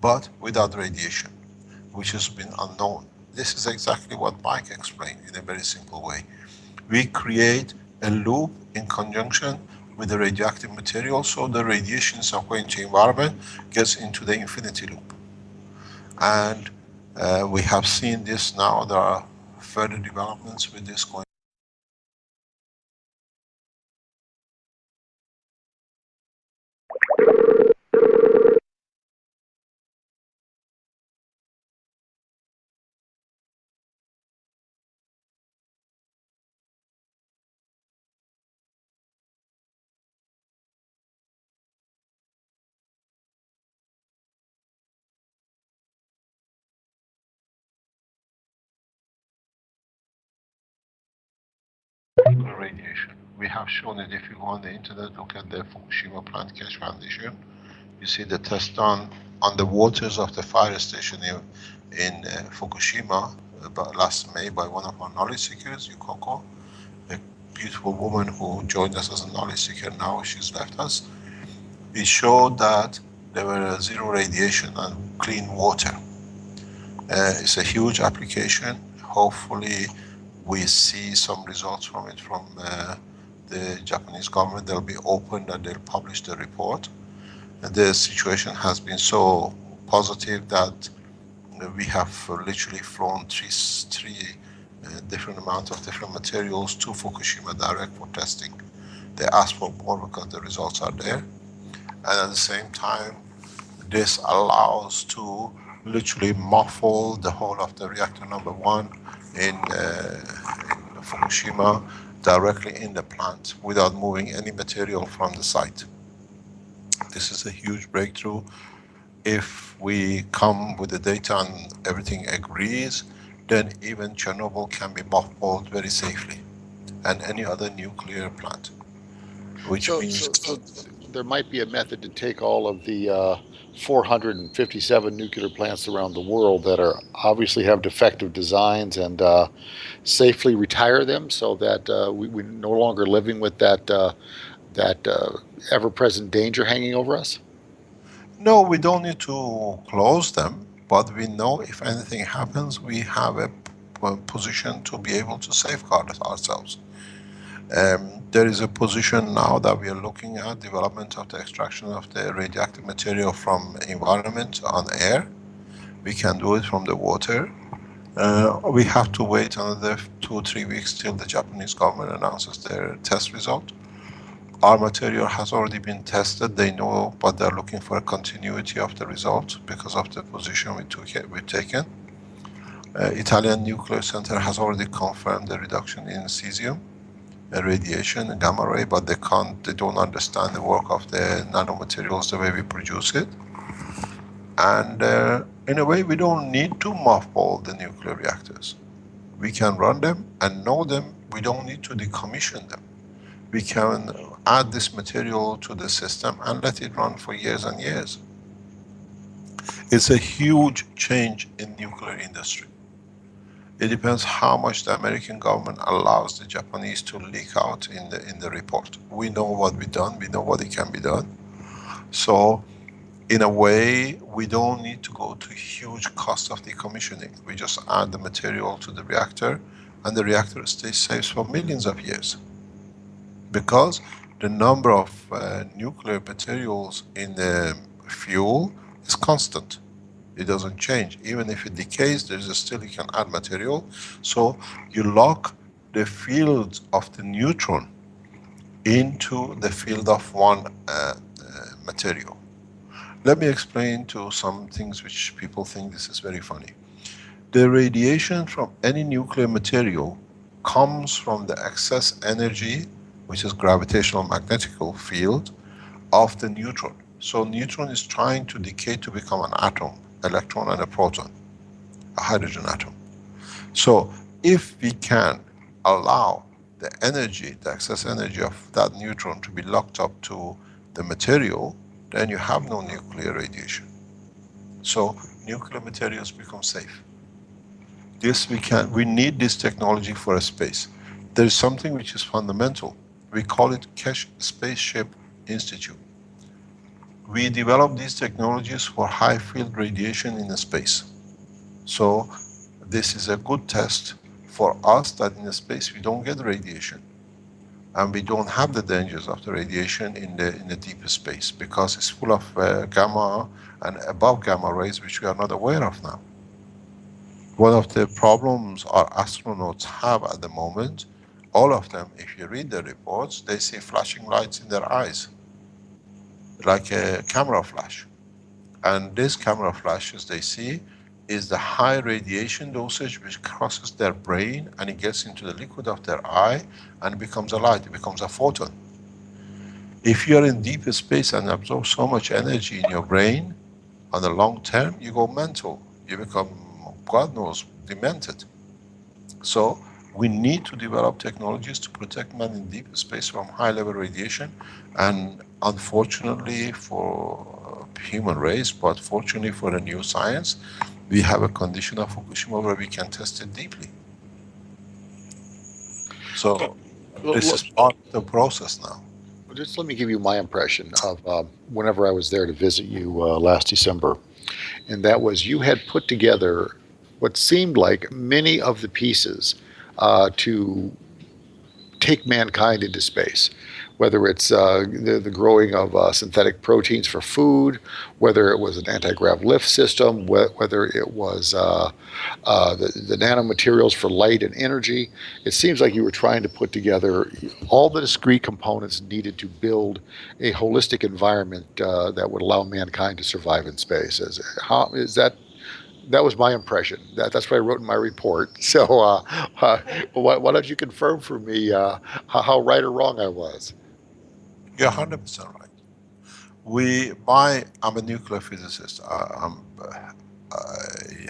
but without radiation, which has been unknown. This is exactly what Mike explained in a very simple way. We create a loop in conjunction with the radioactive material, so the radiations of going to environment gets into the infinity loop. And we have seen this now, there are further developments with this going. Radiation. We have shown it. If you go on the internet, look at the Fukushima plant catch foundation. You see the test done on the waters of the fire station in Fukushima about last May by one of our knowledge seekers, Yukoko, a beautiful woman who joined us as a knowledge seeker. Now she's left us. It showed that there were zero radiation and clean water. It's a huge application. Hopefully we see some results from it from the Japanese government. They'll be open and they'll publish the report. And the situation has been so positive that we have literally flown three different amounts of different materials to Fukushima direct for testing. They asked for more because the results are there. And at the same time, this allows to literally muffle the whole of the reactor number 1 in Fukushima directly in the plant without moving any material from the site. This is a huge breakthrough. If we come with the data and everything agrees, then even Chernobyl can be mothballed very safely, and any other nuclear plant, which means... So there might be a method to take all of the 457 nuclear plants around the world that are obviously have defective designs and safely retire them, so that we're no longer living with that ever-present danger hanging over us? No, we don't need to close them, but we know if anything happens, we have a position to be able to safeguard ourselves. There is a position now that we are looking at development of the extraction of the radioactive material from environment on air. We can do it from the water. We have to wait another 2 or 3 weeks till the Japanese government announces their test result. Our material has already been tested, they know, but they're looking for a continuity of the result because of the position we've taken. Italian Nuclear Center has already confirmed the reduction in cesium radiation and gamma ray, but they don't understand the work of the nanomaterials the way we produce it. And in a way, we don't need to mothball the nuclear reactors. We can run them and know them. We don't need to decommission them. We can add this material to the system and let it run for years and years. It's a huge change in nuclear industry. It depends how much the American government allows the Japanese to leak out in the report. We know what we've done, we know what it can be done. So in a way, we don't need to go to huge cost of decommissioning. We just add the material to the reactor and the reactor stays safe for millions of years. Because the number of nuclear materials in the fuel is constant. It doesn't change. Even if it decays, you can add material. So you lock the field of the neutron into the field of one material. Let me explain to some things which people think this is very funny. The radiation from any nuclear material comes from the excess energy, which is gravitational magnetical field, of the neutron. So neutron is trying to decay to become an atom, electron and a proton, a hydrogen atom. So if we can allow the energy, the excess energy of that neutron to be locked up to the material, then you have no nuclear radiation. So nuclear materials become safe. This we need this technology for a space. There is something which is fundamental. We call it Kesh Spaceship Institute. We develop these technologies for high field radiation in space. So this is a good test for us that in space we don't get radiation. And we don't have the dangers of the radiation in the deep space, because it's full of gamma and above gamma rays which we are not aware of now. One of the problems our astronauts have at the moment, all of them, if you read the reports, they see flashing lights in their eyes, like a camera flash. And these camera flashes they see is the high radiation dosage which crosses their brain and it gets into the liquid of their eye and it becomes a light, it becomes a photon. If you're in deep space and absorb so much energy in your brain, on the long term, you go mental. You become, God knows, demented. So we need to develop technologies to protect man in deep space from high-level radiation. And unfortunately for human race, but fortunately for the new science, we have a condition of Fukushima where we can test it deeply. So this is part of the process now. Just let me give you my impression of whenever I was there to visit you last December. And that was, you had put together what seemed like many of the pieces to take mankind into space, whether it's the growing of synthetic proteins for food, whether it was an anti-grav lift system, whether it was the nanomaterials for light and energy. It seems like you were trying to put together all the discrete components needed to build a holistic environment that would allow mankind to survive in space. That was my impression. That's what I wrote in my report. So why don't you confirm for me how right or wrong I was? You're 100% right. I'm a nuclear physicist. I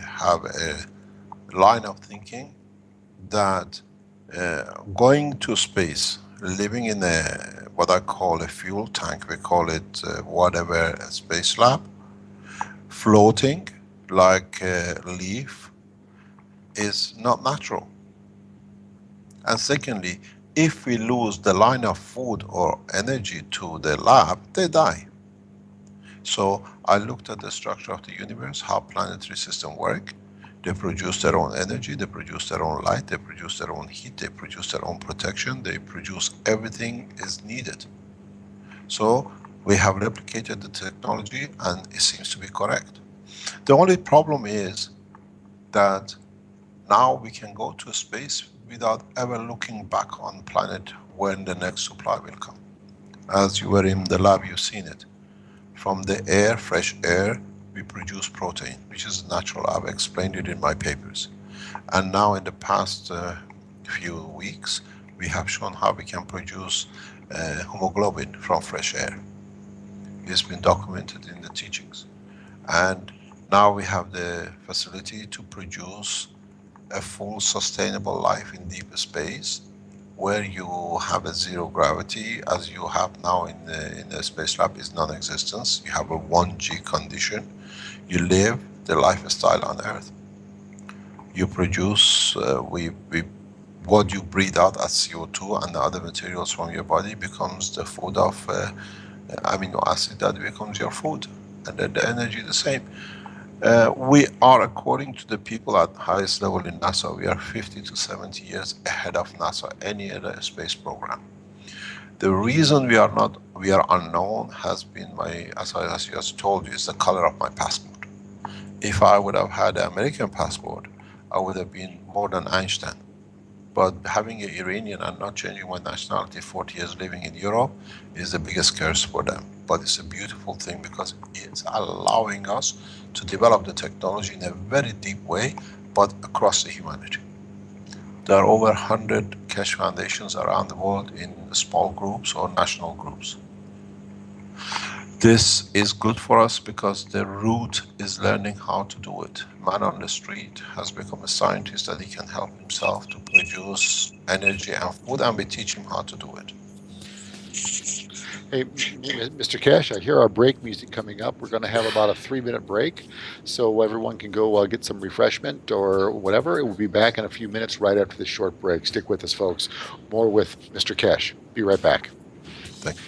have a line of thinking that going to space, living in what I call a fuel tank, we call it whatever, a space lab, floating like a leaf, is not natural. And secondly, if we lose the line of food or energy to the lab, they die. So I looked at the structure of the universe, how planetary systems work. They produce their own energy, they produce their own light, they produce their own heat, they produce their own protection, they produce everything is needed. So we have replicated the technology and it seems to be correct. The only problem is that now we can go to space without ever looking back on planet when the next supply will come. As you were in the lab, you've seen it. From the air, fresh air, we produce protein, which is natural. I've explained it in my papers. And now in the past few weeks, we have shown how we can produce hemoglobin from fresh air. It's been documented in the teachings. And now we have the facility to produce a full sustainable life in deep space, where you have a zero gravity, as you have now in the space lab, is non-existence. You have a 1G condition. You live the lifestyle on Earth. You produce, what you breathe out as CO2 and the other materials from your body becomes the food of amino acid that becomes your food. And then the energy the same. We are, according to the people at highest level in NASA, we are 50 to 70 years ahead of NASA, any other space program. The reason we are unknown has been as I just told you, is the color of my passport. If I would have had an American passport, I would have been more than Einstein. But having an Iranian and not changing my nationality, 40 years living in Europe, is the biggest curse for them. But it's a beautiful thing because it's allowing us to develop the technology in a very deep way, but across the humanity. There are over 100 Keshe foundations around the world in small groups or national groups. this is good for us because the root is learning how to do it. Man on the street has become a scientist that he can help himself to produce energy and food, and we teach him how to do it. Hey, Mr. Cash, I hear our break music coming up. We're going to have about a 3-minute break, so everyone can go get some refreshment or whatever. We'll be back in a few minutes right after this short break. Stick with us, folks. More with Mr. Cash. Be right back. Thank you.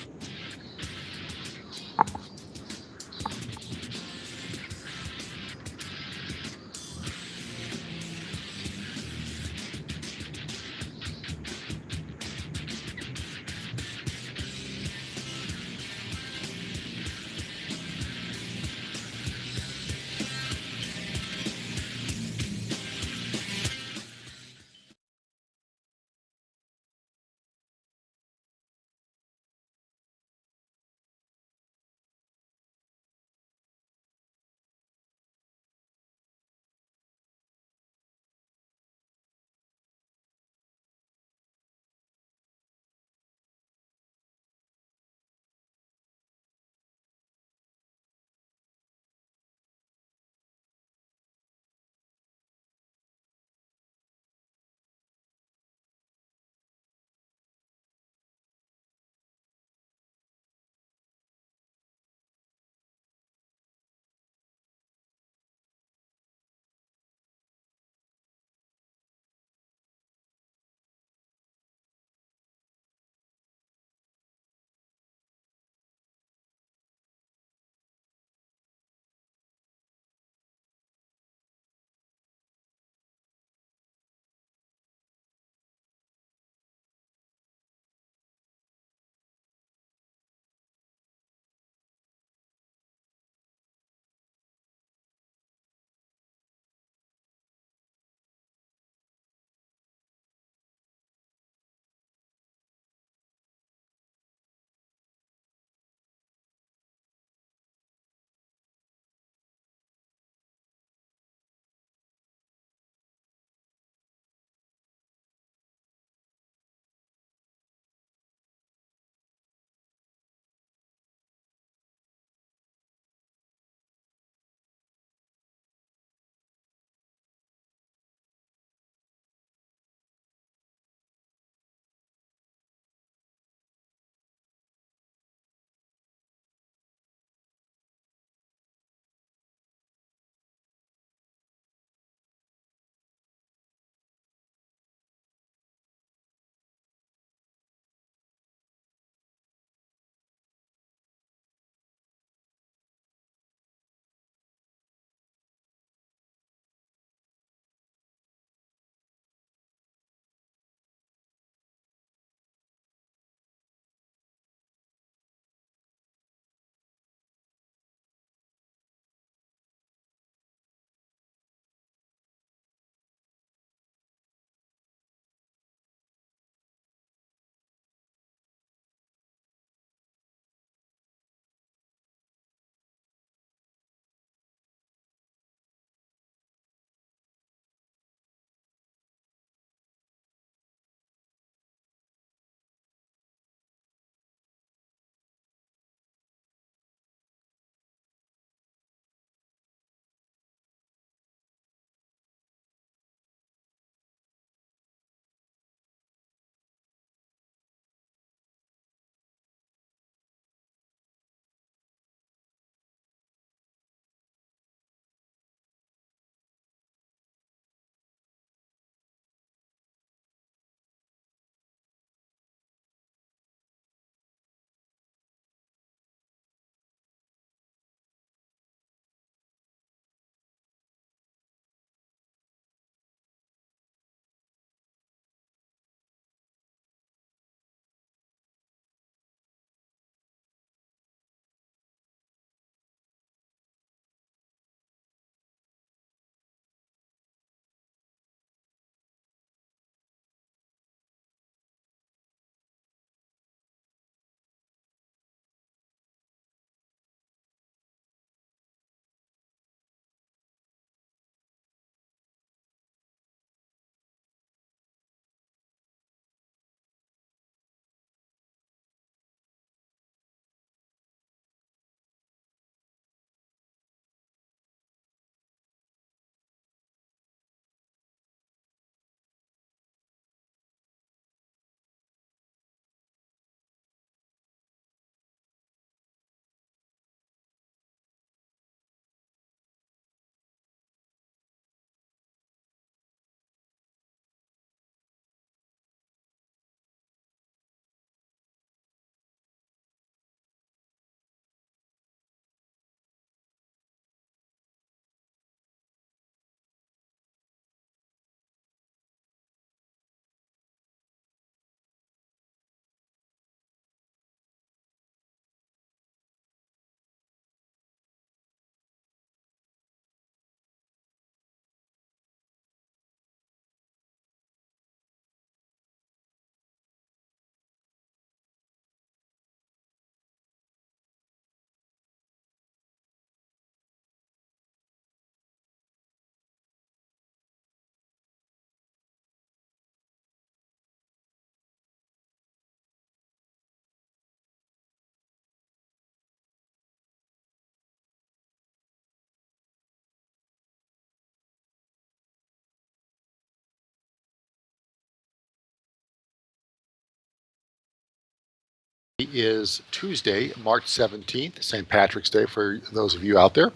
Is Tuesday, March 17th, St. Patrick's Day for those of you out there.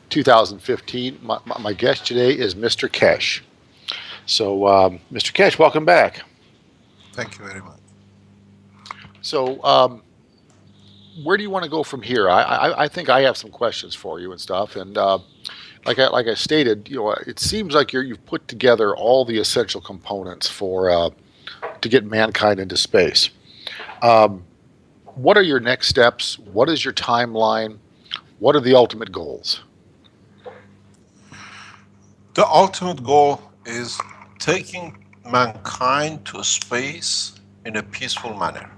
2015. My guest today is Mr. Kesh. So, Mr. Kesh, welcome back. Thank you very much. So, where do you want to go from here? I think I have some questions for you and stuff. And like I stated, it seems like you've put together all the essential components for to get mankind into space. What are your next steps? What is your timeline? What are the ultimate goals? The ultimate goal is taking mankind to space in a peaceful manner.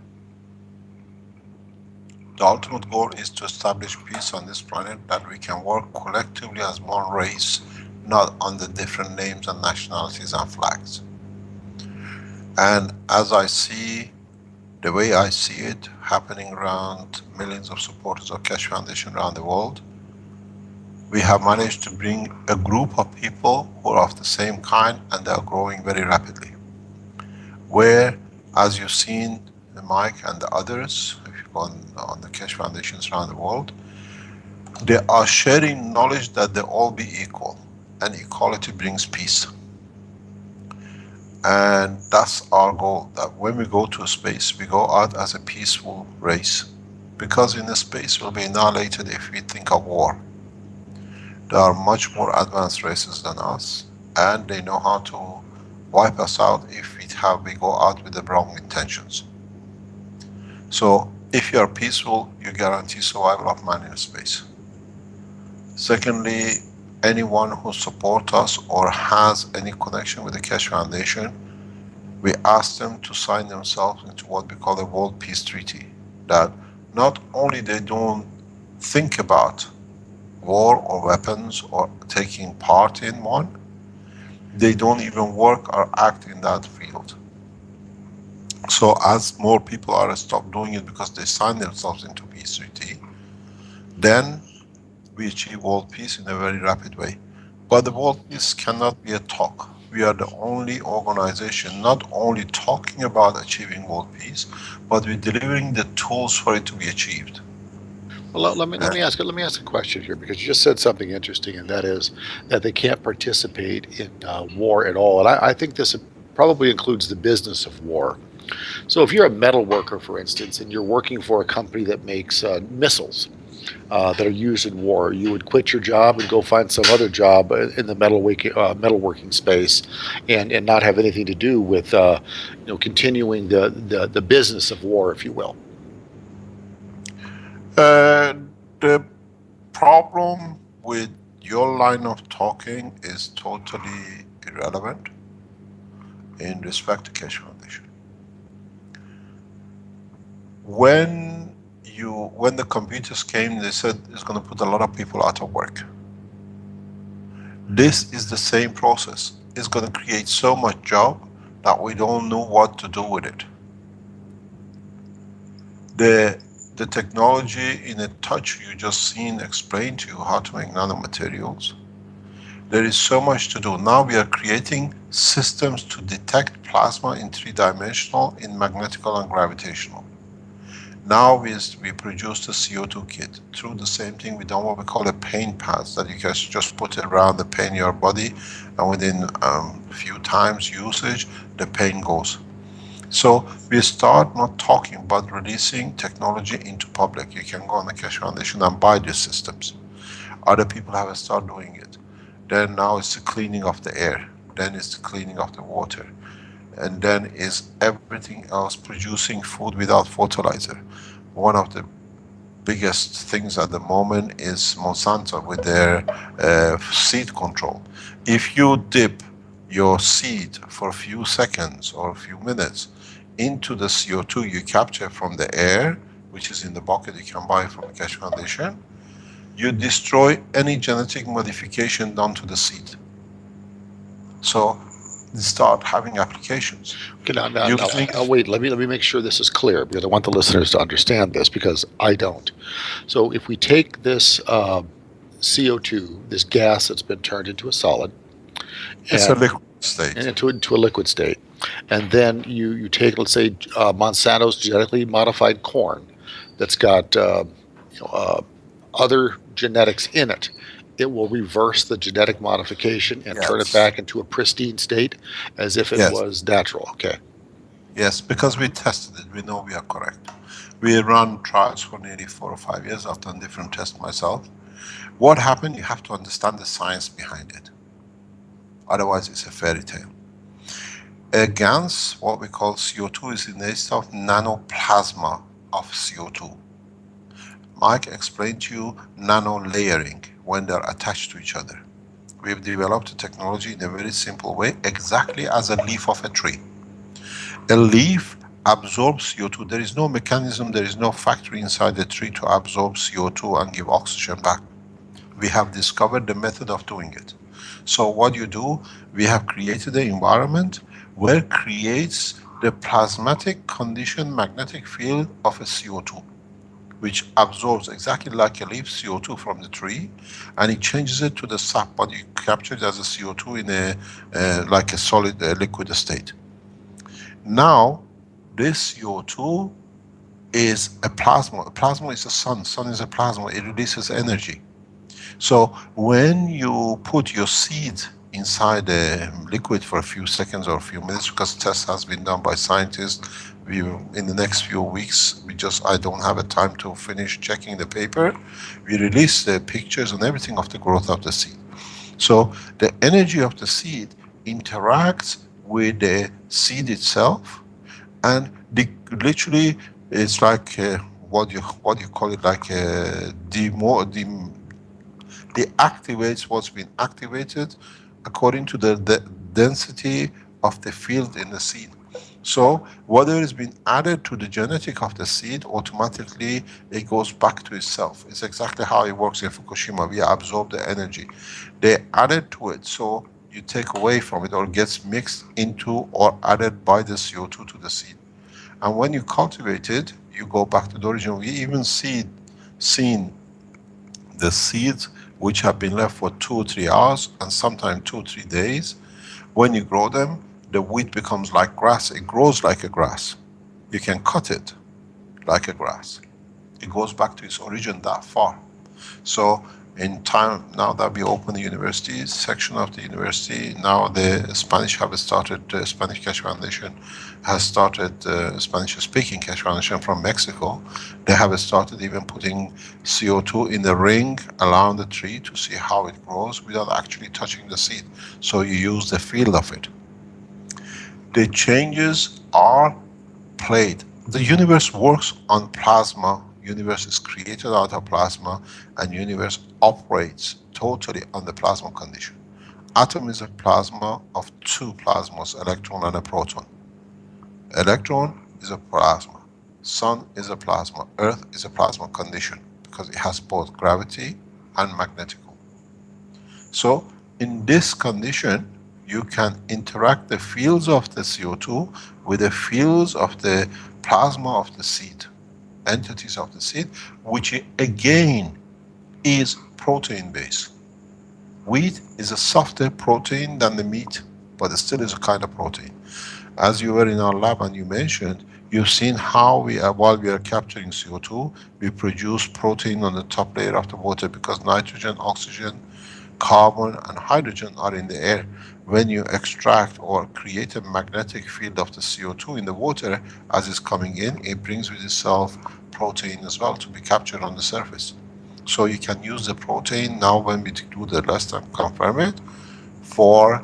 The ultimate goal is to establish peace on this planet, that we can work collectively as one race, not under different names and nationalities and flags. And as I see, the way I see it happening around millions of supporters of Keshe Foundation around the world, we have managed to bring a group of people who are of the same kind, and they are growing very rapidly. Where, as you've seen, Mike and the others, if you go on the Keshe Foundations around the world, they are sharing knowledge that they all be equal, and equality brings peace. And that's our goal, that when we go to space, we go out as a peaceful race. Because in the space we'll be annihilated if we think of war. There are much more advanced races than us, and they know how to wipe us out if we go out with the wrong intentions. So, if you are peaceful, you guarantee survival of man in space. Secondly, anyone who supports us or has any connection with the Keshe Foundation, we ask them to sign themselves into what we call a World Peace Treaty. That not only they don't think about war or weapons or taking part in one, they don't even work or act in that field. So as more people are stop doing it because they sign themselves into peace treaty, then we achieve world peace in a very rapid way. But the world peace cannot be a talk. We are the only organization not only talking about achieving world peace, but we're delivering the tools for it to be achieved. Well, let me ask a question here, because you just said something interesting, and that is that they can't participate in war at all. And I think this probably includes the business of war. So if you're a metal worker, for instance, and you're working for a company that makes missiles that are used in war, you would quit your job and go find some other job in the metalworking space, and not have anything to do with continuing the business of war, if you will. The problem with your line of talking is totally irrelevant in respect to Keshe Foundation. When the computers came, they said it's going to put a lot of people out of work. This is the same process. It's going to create so much job that we don't know what to do with it. The technology in a touch you just seen explained to you how to make nanomaterials. There is so much to do. Now we are creating systems to detect plasma in 3-dimensional, in magnetical and gravitational. Now we produce the CO2 kit. Through the same thing, we done what we call a pain pads, that you can just put it around the pain in your body, and within a few times usage, the pain goes. So we start not talking, but releasing technology into public. You can go on the Keshe Foundation and buy these systems. Other people have started doing it. Then now it's the cleaning of the air. Then it's the cleaning of the water. And then is everything else, producing food without fertilizer. One of the biggest things at the moment is Monsanto with their seed control. If you dip your seed for a few seconds or a few minutes into the CO2 you capture from the air, which is in the bucket you can buy from the Keshe Foundation, you destroy any genetic modification done to the seed. So start having applications. Okay, now, wait, let me make sure this is clear, because I want the listeners to understand this, because I don't. So if we take this CO2, this gas that's been turned into a solid, it's a liquid state. And into a liquid state, And then you take, let's say, Monsanto's genetically modified corn that's got other genetics in it. It will reverse the genetic modification and turn it Yes. back into a pristine state as if it Yes. was natural. Okay. Yes, because we tested it, we know we are correct. We run trials for nearly 4 or 5 years. I've done different tests myself. What happened? You have to understand the science behind it. Otherwise, it's a fairy tale. A GANS, what we call CO2, is in the state of nanoplasma of CO2. Mike explained to you nano layering when they're attached to each other. We've developed a technology in a very simple way, exactly as a leaf of a tree. A leaf absorbs CO2. There is no mechanism, there is no factory inside the tree to absorb CO2 and give oxygen back. We have discovered the method of doing it. So what you do, we have created an environment where it creates the plasmatic condition magnetic field of a CO2, which absorbs exactly like a leaf CO2 from the tree, and it changes it to the sap, but you capture it as a CO2 in a like a solid liquid state. Now, this CO2 is a plasma. A plasma is the sun. Sun is a plasma. It releases energy. So when you put your seed inside the liquid for a few seconds or a few minutes, because test has been done by scientists, in the next few weeks, I don't have a time to finish checking the paper. We release the pictures and everything of the growth of the seed. So the energy of the seed interacts with the seed itself, and literally it's like what you call it, like deactivates what's been activated according to the density of the field in the seed. So whatever has been added to the genetic of the seed, automatically it goes back to itself. It's exactly how it works in Fukushima. We absorb the energy. They added to it, so you take away from it, or gets mixed into or added by the CO2 to the seed. And when you cultivate it, you go back to the origin. We even seen the seeds which have been left for 2 or 3 hours, and sometimes 2 or 3 days. When you grow them, the wheat becomes like grass. It grows like a grass. You can cut it like a grass. It goes back to its origin that far. So in time, now that we open the university section of the university, now the Spanish have started, Spanish Keshe Foundation has started, Spanish speaking Keshe Foundation from Mexico. They have started even putting CO2 in the ring around the tree to see how it grows without actually touching the seed. So you use the field of it. The changes are played. The universe works on plasma. Universe is created out of plasma, and universe operates totally on the plasma condition. Atom is a plasma of 2 plasmas, electron and a proton. Electron is a plasma. Sun is a plasma. Earth is a plasma condition because it has both gravity and magnetical. So in this condition, you can interact the fields of the CO2 with the fields of the plasma of the seed, entities of the seed, which again is protein based. Wheat is a softer protein than the meat, but it still is a kind of protein. As you were in our lab and you mentioned, you've seen how while we are capturing CO2, we produce protein on the top layer of the water, because nitrogen, oxygen, carbon and hydrogen are in the air. When you extract or create a magnetic field of the CO2 in the water, as it's coming in, it brings with itself protein as well to be captured on the surface. So you can use the protein now when we do the last time confirm it, for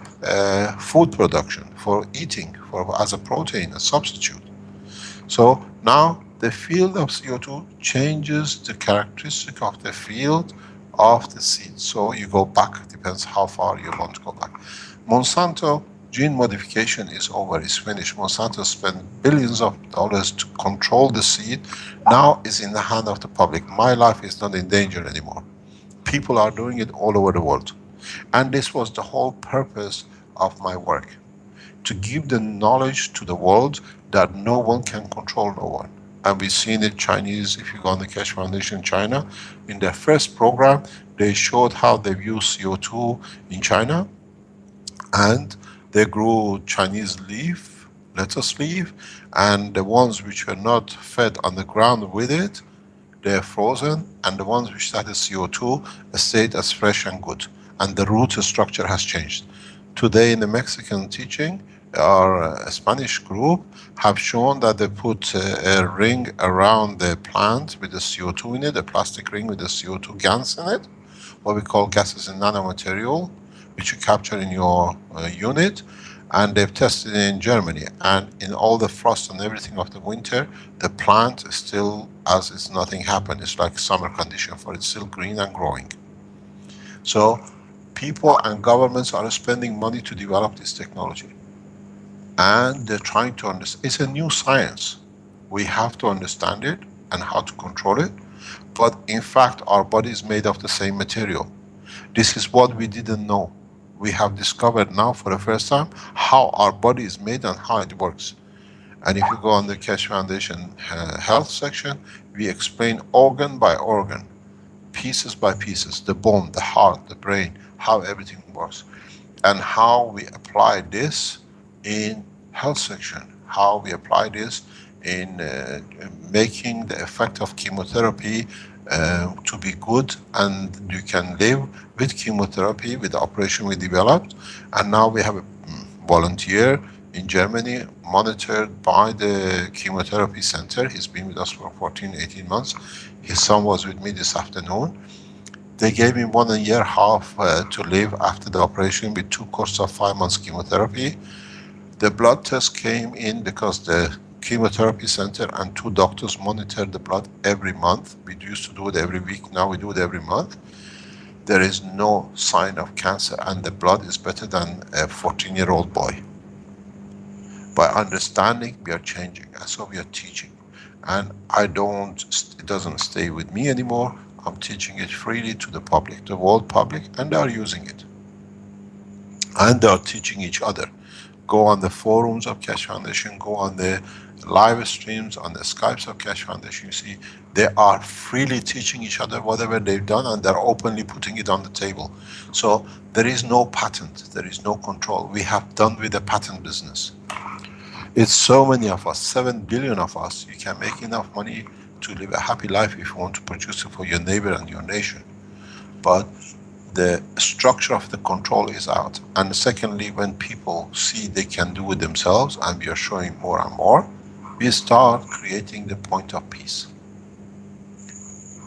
food production, for eating, as a protein, a substitute. So now the field of CO2 changes the characteristic of the field of the seed. So you go back, depends how far you want to go back. Monsanto, gene modification is over, it's finished. Monsanto spent billions of dollars to control the seed. Now it's in the hand of the public. My life is not in danger anymore. People are doing it all over the world. And this was the whole purpose of my work. To give the knowledge to the world that no one can control no one. And we've seen it, Chinese, if you go on the Keshe Foundation in China, in their first program, they showed how they've used CO2 in China, and they grew Chinese leaf let us leave, and the ones which were not fed on the ground with it, they're frozen, and the ones which had the CO2 stayed as fresh and good, and the root structure has changed. Today in the Mexican teaching, our Spanish group have shown that they put a ring around the plant with the CO2 in it, a plastic ring with the CO2 gas in it, what we call gases in nanomaterial, which you capture in your unit, and they've tested it in Germany. And in all the frost and everything of the winter, the plant is still as if nothing happened. It's like summer condition for it, still green and growing. So people and governments are spending money to develop this technology. And they're trying to understand. It's a new science. We have to understand it and how to control it. But in fact, our body is made of the same material. This is what we didn't know. We have discovered now for the first time how our body is made and how it works. And if you go on the Keshe Foundation health section, we explain organ by organ, pieces by pieces, the bone, the heart, the brain, how everything works. And how we apply this in health section, how we apply this in making the effect of chemotherapy to be good, and you can live with chemotherapy, with the operation we developed. And now we have a volunteer in Germany monitored by the chemotherapy center. He's been with us for 14, 18 months. His son was with me this afternoon. They gave him 1.5 years to live after the operation with 2 courses of 5 months chemotherapy. The blood test came in because the chemotherapy center and 2 doctors monitored the blood every month. We used to do it every week, now we do it every month. There is no sign of cancer, and the blood is better than a 14-year-old boy. By understanding, we are changing, and so we are teaching. And it doesn't stay with me anymore. I'm teaching it freely to the public, the world public, and they are using it. And they are teaching each other. Go on the forums of Keshe Foundation, go on the live streams, on the Skypes of Keshe Foundation, you see they are freely teaching each other whatever they've done, and they're openly putting it on the table. So there is no patent, there is no control. We have done with the patent business. It's so many of us, 7 billion of us. You can make enough money to live a happy life if you want to produce it for your neighbor and your nation. But the structure of the control is out. And secondly, when people see they can do it themselves, and we are showing more and more, we start creating the point of peace.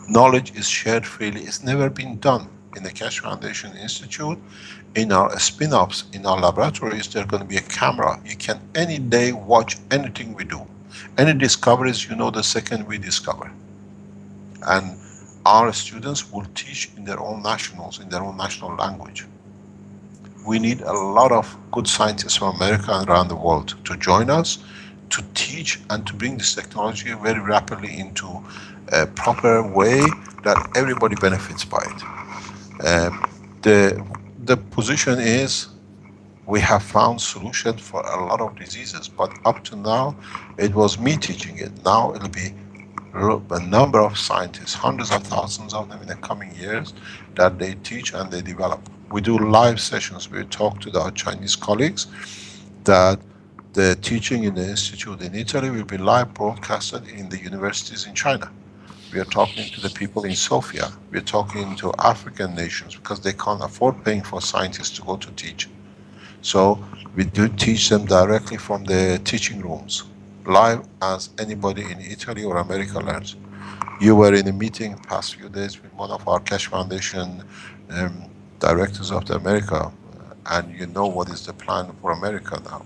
Knowledge is shared freely. It's never been done in the Keshe Foundation Institute. In our spin-offs, in our laboratories, there's going to be a camera. You can any day watch anything we do. Any discoveries, you know the second we discover. And our students will teach in their own nationals, in their own national language. We need a lot of good scientists from America and around the world to join us, to teach and to bring this technology very rapidly into a proper way that everybody benefits by it. The position is, we have found solutions for a lot of diseases, but up to now, it was me teaching it. Now it'll be a number of scientists, hundreds of thousands of them in the coming years, that they teach and they develop. We do live sessions. We talk to our Chinese colleagues that the teaching in the institute in Italy will be live broadcasted in the universities in China. We are talking to the people in Sofia. We are talking to African nations because they can't afford paying for scientists to go to teach. So we do teach them directly from the teaching rooms, live, as anybody in Italy or America learns. You were in a meeting past few days with one of our Keshe Foundation directors of the America, and you know what is the plan for America now.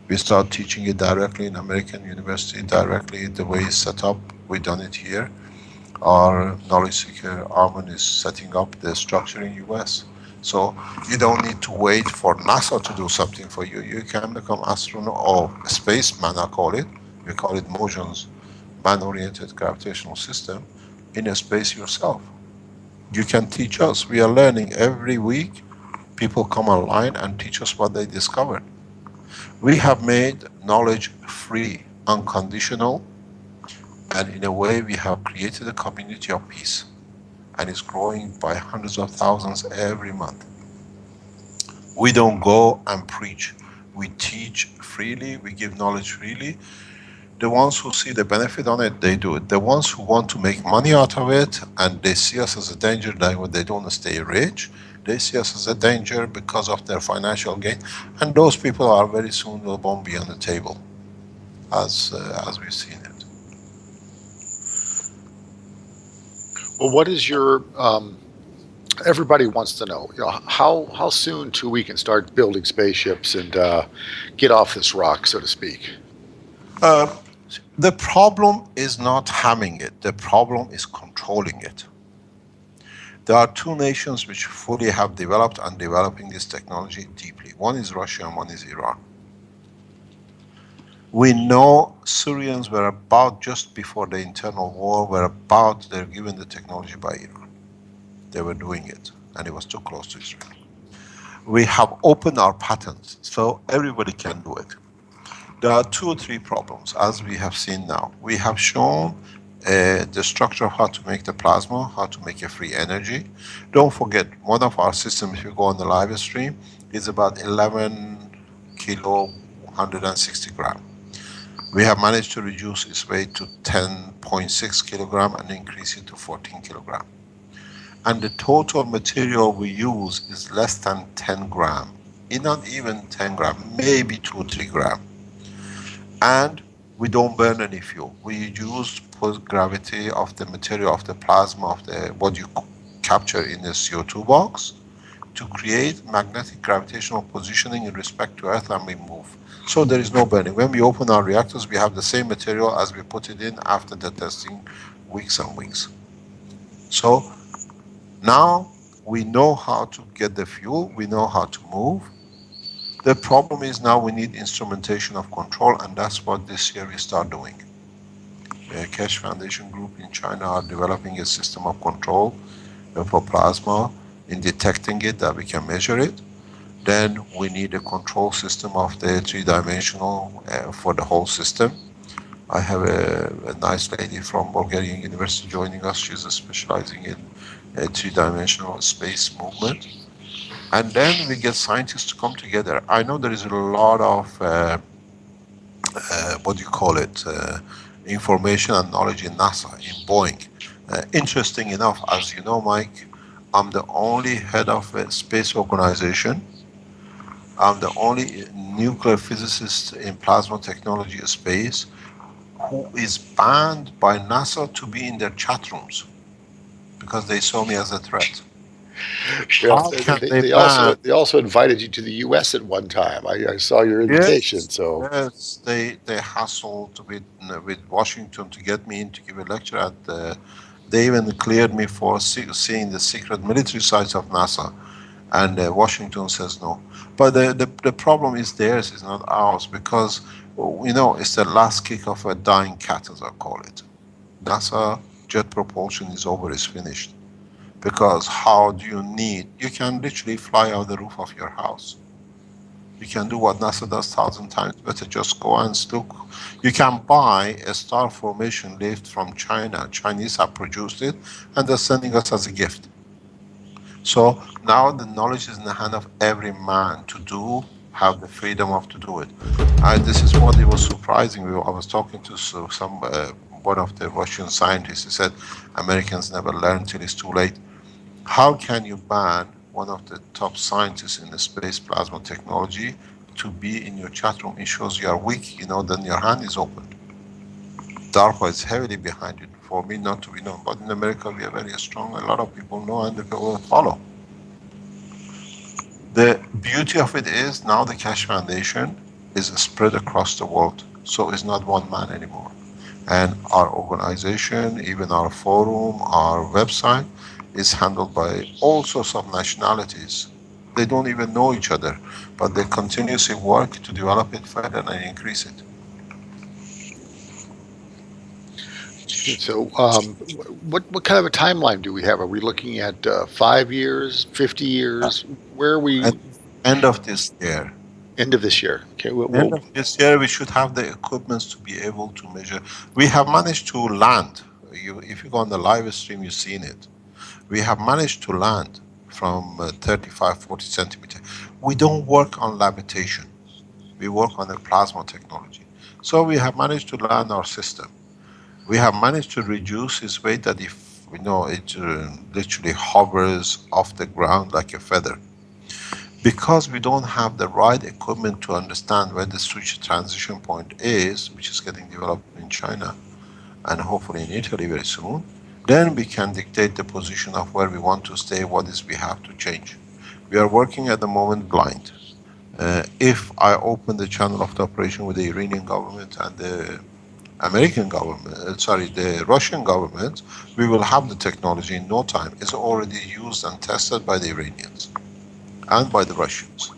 We start teaching it directly in American university, directly the way it's set up. We've done it here. Our knowledge seeker Armin is setting up the structure in US. So you don't need to wait for NASA to do something for you. You can become astronaut or spaceman, I call it. We call it motions, man-oriented gravitational system, in a space yourself. You can teach us. We are learning every week. People come online and teach us what they discovered. We have made knowledge free, unconditional, and in a way we have created a community of peace. And it's growing by hundreds of thousands every month. We don't go and preach. we teach freely, we give knowledge freely. The ones who see the benefit on it, they do it. The ones who want to make money out of it and they see us as a danger, like they don't want to stay rich, they see us as a danger because of their financial gain, and those people are very soon won't be on the table, as we've seen it. Well, what is your everybody wants to know, how soon till we can start building spaceships and get off this rock, so to speak? The problem is not having it. The problem is controlling it. There are two nations which fully have developed and developing this technology deeply. One is Russia and one is Iran. We know Syrians were about, just before the internal war, they're given the technology by Iran. They were doing it, and it was too close to Israel. We have opened our patents, so everybody can do it. There are 2 or 3 problems, as we have seen now. We have shown the structure of how to make the plasma, how to make a free energy. Don't forget, one of our systems, if you go on the live stream, is about 11 kilo, 160 gram. We have managed to reduce its weight to 10.6 kilogram and increase it to 14 kilogram. And the total material we use is less than 10 gram. Not even 10 gram, maybe 2 or 3 gram. And we don't burn any fuel. We use gravity of the material of the plasma of what you capture in the CO2 box to create magnetic gravitational positioning in respect to Earth, and we move. So there is no burning. When we open our reactors, we have the same material as we put it in after the testing, weeks and weeks. So now we know how to get the fuel, we know how to move. The problem is now we need instrumentation of control, and that's what this year we start doing. The Keshe Foundation group in China are developing a system of control for plasma, in detecting it, that we can measure it. Then we need a control system of the 3-dimensional for the whole system. I have a nice lady from Bulgarian University joining us. She's specializing in 3-dimensional space movement. And then we get scientists to come together. I know there is a lot of, information and knowledge in NASA, in Boeing. Interesting enough, as you know, Mike, I'm the only head of a space organization. I'm the only nuclear physicist in plasma technology space who is banned by NASA to be in their chat rooms because they saw me as a threat. Yeah, they also invited you to the U.S. at one time. I saw your invitation. Yes, so yes, they hassled with Washington to get me in to give a lecture at the. They even cleared me for seeing the secret military sites of NASA, and Washington says no. But the problem is theirs, is not ours, because it's the last kick of a dying cat, as I call it. NASA jet propulsion is over, is finished. Because how do you can literally fly out the roof of your house. You can do what NASA does 1,000 times better, just go and look. You can buy a star formation lift from China. Chinese have produced it and they're sending us as a gift. So now the knowledge is in the hand of every man to have the freedom to do it. This is what it was surprising. I was talking to one of the Russian scientists. He said, Americans never learn till it's too late. How can you ban one of the top scientists in the space plasma technology to be in your chat room? It shows you are weak, then your hand is open. DARPA is heavily behind it, for me not to be known. But in America we are very strong, a lot of people know and they will follow. The beauty of it is now the Keshe Foundation is spread across the world, so it's not one man anymore. And our organization, even our forum, our website, is handled by all sorts of nationalities. They don't even know each other, but they continuously work to develop it further and increase it. So what kind of a timeline do we have? Are we looking at 5 years, 50 years? Where are we? At end of this year. End of this year. Okay. End of this year, we should have the equipment to be able to measure. We have managed to land. If you go on the live stream, you've seen it. We have managed to land from 35, 40 centimeters. We don't work on levitation. We work on the plasma technology. So we have managed to land our system. We have managed to reduce its weight that if we know it literally hovers off the ground like a feather. Because we don't have the right equipment to understand where the switch transition point is, which is getting developed in China and hopefully in Italy very soon, then we can dictate the position of where we want to stay, what is we have to change. We are working at the moment blind. If I open the channel of the operation with the Iranian government and the American government, the Russian government, we will have the technology in no time. It's already used and tested by the Iranians and by the Russians.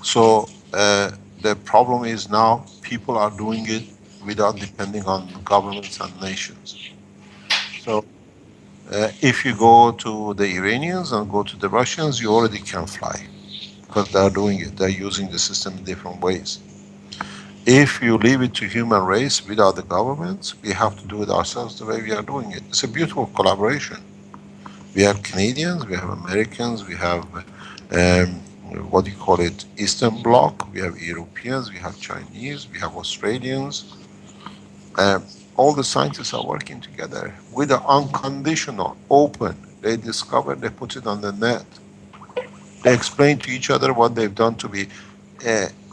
So the problem is now people are doing it without depending on governments and nations. So if you go to the Iranians and go to the Russians, you already can fly because they are doing it. They're using the system in different ways. If you leave it to human race without the governments, we have to do it ourselves the way we are doing it. It's a beautiful collaboration. We have Canadians, we have Americans, we have what do you call it, Eastern Bloc, we have Europeans, we have Chinese, we have Australians. All the scientists are working together with an unconditional, open. They discover, they put it on the net. They explain to each other what they've done to be.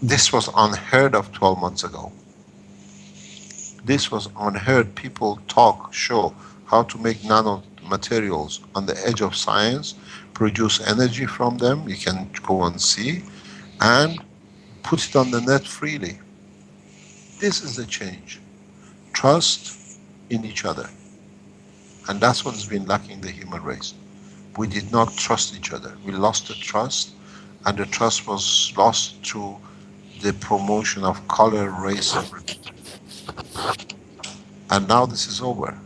This was unheard of 12 months ago. This was unheard. People talk, show how to make nanomaterials on the edge of science, produce energy from them, you can go and see, and put it on the net freely. This is the change. Trust in each other. And that's what has been lacking the human race. We did not trust each other. We lost the trust, and the trust was lost through the promotion of color, race, and religion. And now this is over.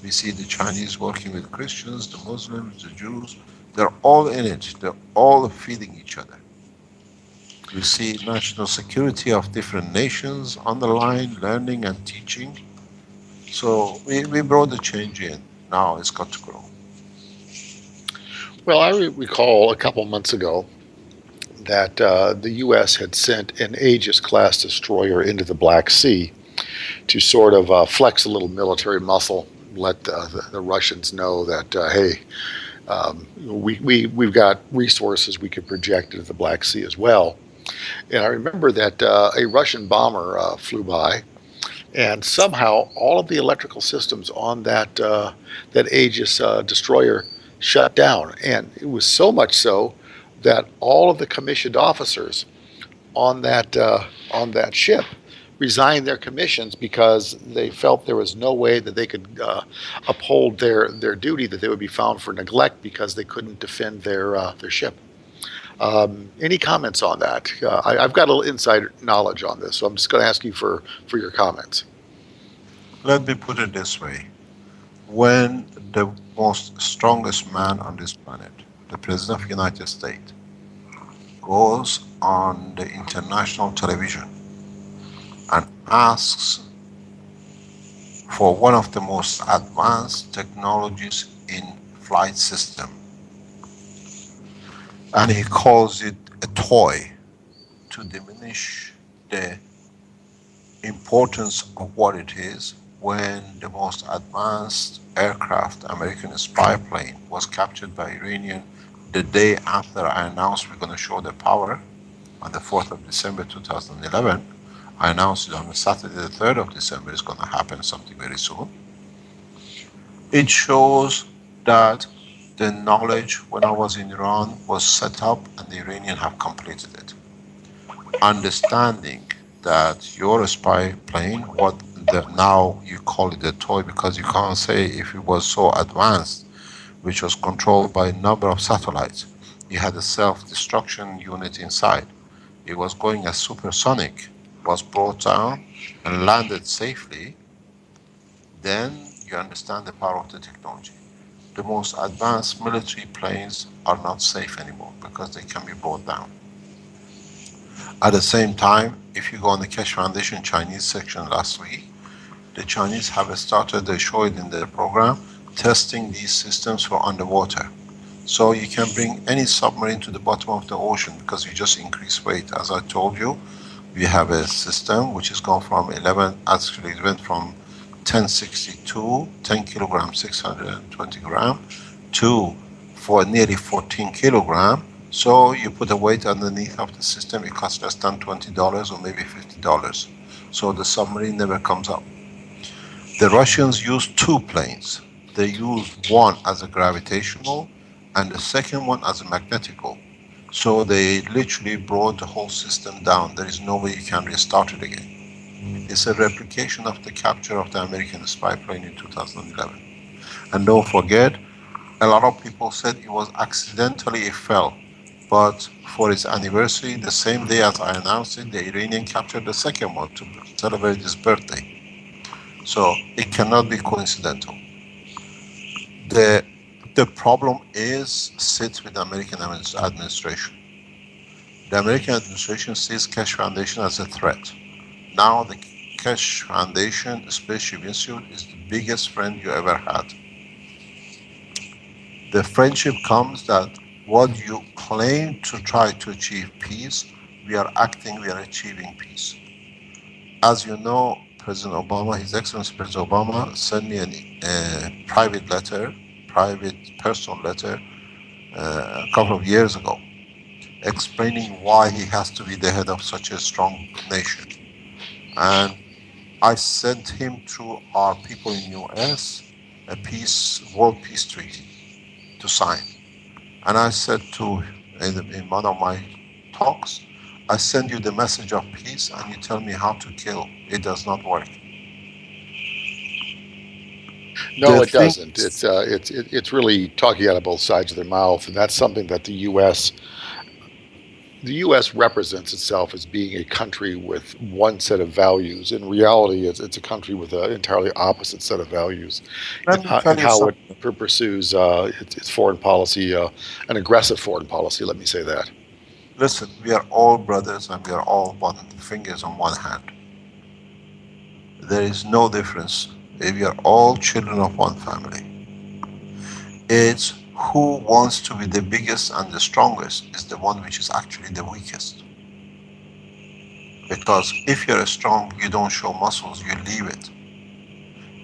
We see the Chinese working with Christians, the Muslims, the Jews. They're all in it. They're all feeding each other. We see national security of different nations on the line, learning and teaching. So we brought the change in. Now it's got to grow. Well, I recall a couple months ago that the U.S. had sent an Aegis-class destroyer into the Black Sea to sort of flex a little military muscle, let the Russians know that, hey, we've got resources we could project into the Black Sea as well. And I remember that a Russian bomber flew by, and somehow all of the electrical systems on that Aegis destroyer shut down. And it was so much so that all of the commissioned officers on that ship resigned their commissions because they felt there was no way that they could uphold their duty, that they would be found for neglect because they couldn't defend their ship. Any comments on that? I've got a little insider knowledge on this, so I'm just going to ask you for your comments. Let me put it this way. When the most strongest man on this planet, the President of the United States, goes on the international television and asks for one of the most advanced technologies in flight system, and he calls it a toy to diminish the importance of what it is, when the most advanced aircraft, American spy plane, was captured by Iranian the day after I announced we're going to show the power on the 4th of December 2011. I announced it on the Saturday the 3rd of December. It's going to happen something very soon. It shows that the knowledge when I was in Iran was set up and the Iranians have completed it. Understanding that your spy plane, what now you call it a toy because you can't say if it was so advanced, which was controlled by a number of satellites. You had a self-destruction unit inside. It was going as supersonic, was brought down and landed safely. Then you understand the power of the technology. The most advanced military planes are not safe anymore because they can be brought down. At the same time, if you go on the Keshe Foundation Chinese section last week, the Chinese have started, they show it in their program, testing these systems for underwater. So you can bring any submarine to the bottom of the ocean because you just increase weight. As I told you, We have a system which has gone from 11, actually it went from 1062, 10 kilogram, 620 gram, to for nearly 14 kilogram. So you put a weight underneath of the system, it costs less than $20 or maybe $50. So the submarine never comes up. The Russians used two planes. They used one as a gravitational and the second one as a magnetical. So they literally brought the whole system down. There is no way you can restart it again. It's a replication of the capture of the American spy plane in 2011. And don't forget, a lot of people said it was accidentally it fell. But for its anniversary, the same day as I announced it, the Iranian captured the second one to celebrate his birthday. So it cannot be coincidental. The problem sits with the American administration. The American administration sees Keshe Foundation as a threat. Now the Keshe Foundation Spaceship Institute is the biggest friend you ever had. The friendship comes that what you claim to try to achieve peace, we are achieving peace. As you know, President Obama, His Excellency President Obama, sent me a private letter, personal letter, a couple of years ago, explaining why he has to be the head of such a strong nation. And I sent him through our people in US a World Peace Treaty to sign. And I said in one of my talks, I send you the message of peace and you tell me how to kill. It does not work. No, it doesn't. It's really talking out of both sides of their mouth, and that's something that the U.S. represents itself as being a country with one set of values. In reality, it's a country with an entirely opposite set of values, and how it pursues its foreign policy, an aggressive foreign policy. Let me say that. Listen, we are all brothers and we are all fingers on one hand. There is no difference. We are all children of one family. It's who wants to be the biggest and the strongest is the one which is actually the weakest. Because if you're strong, you don't show muscles, you leave it.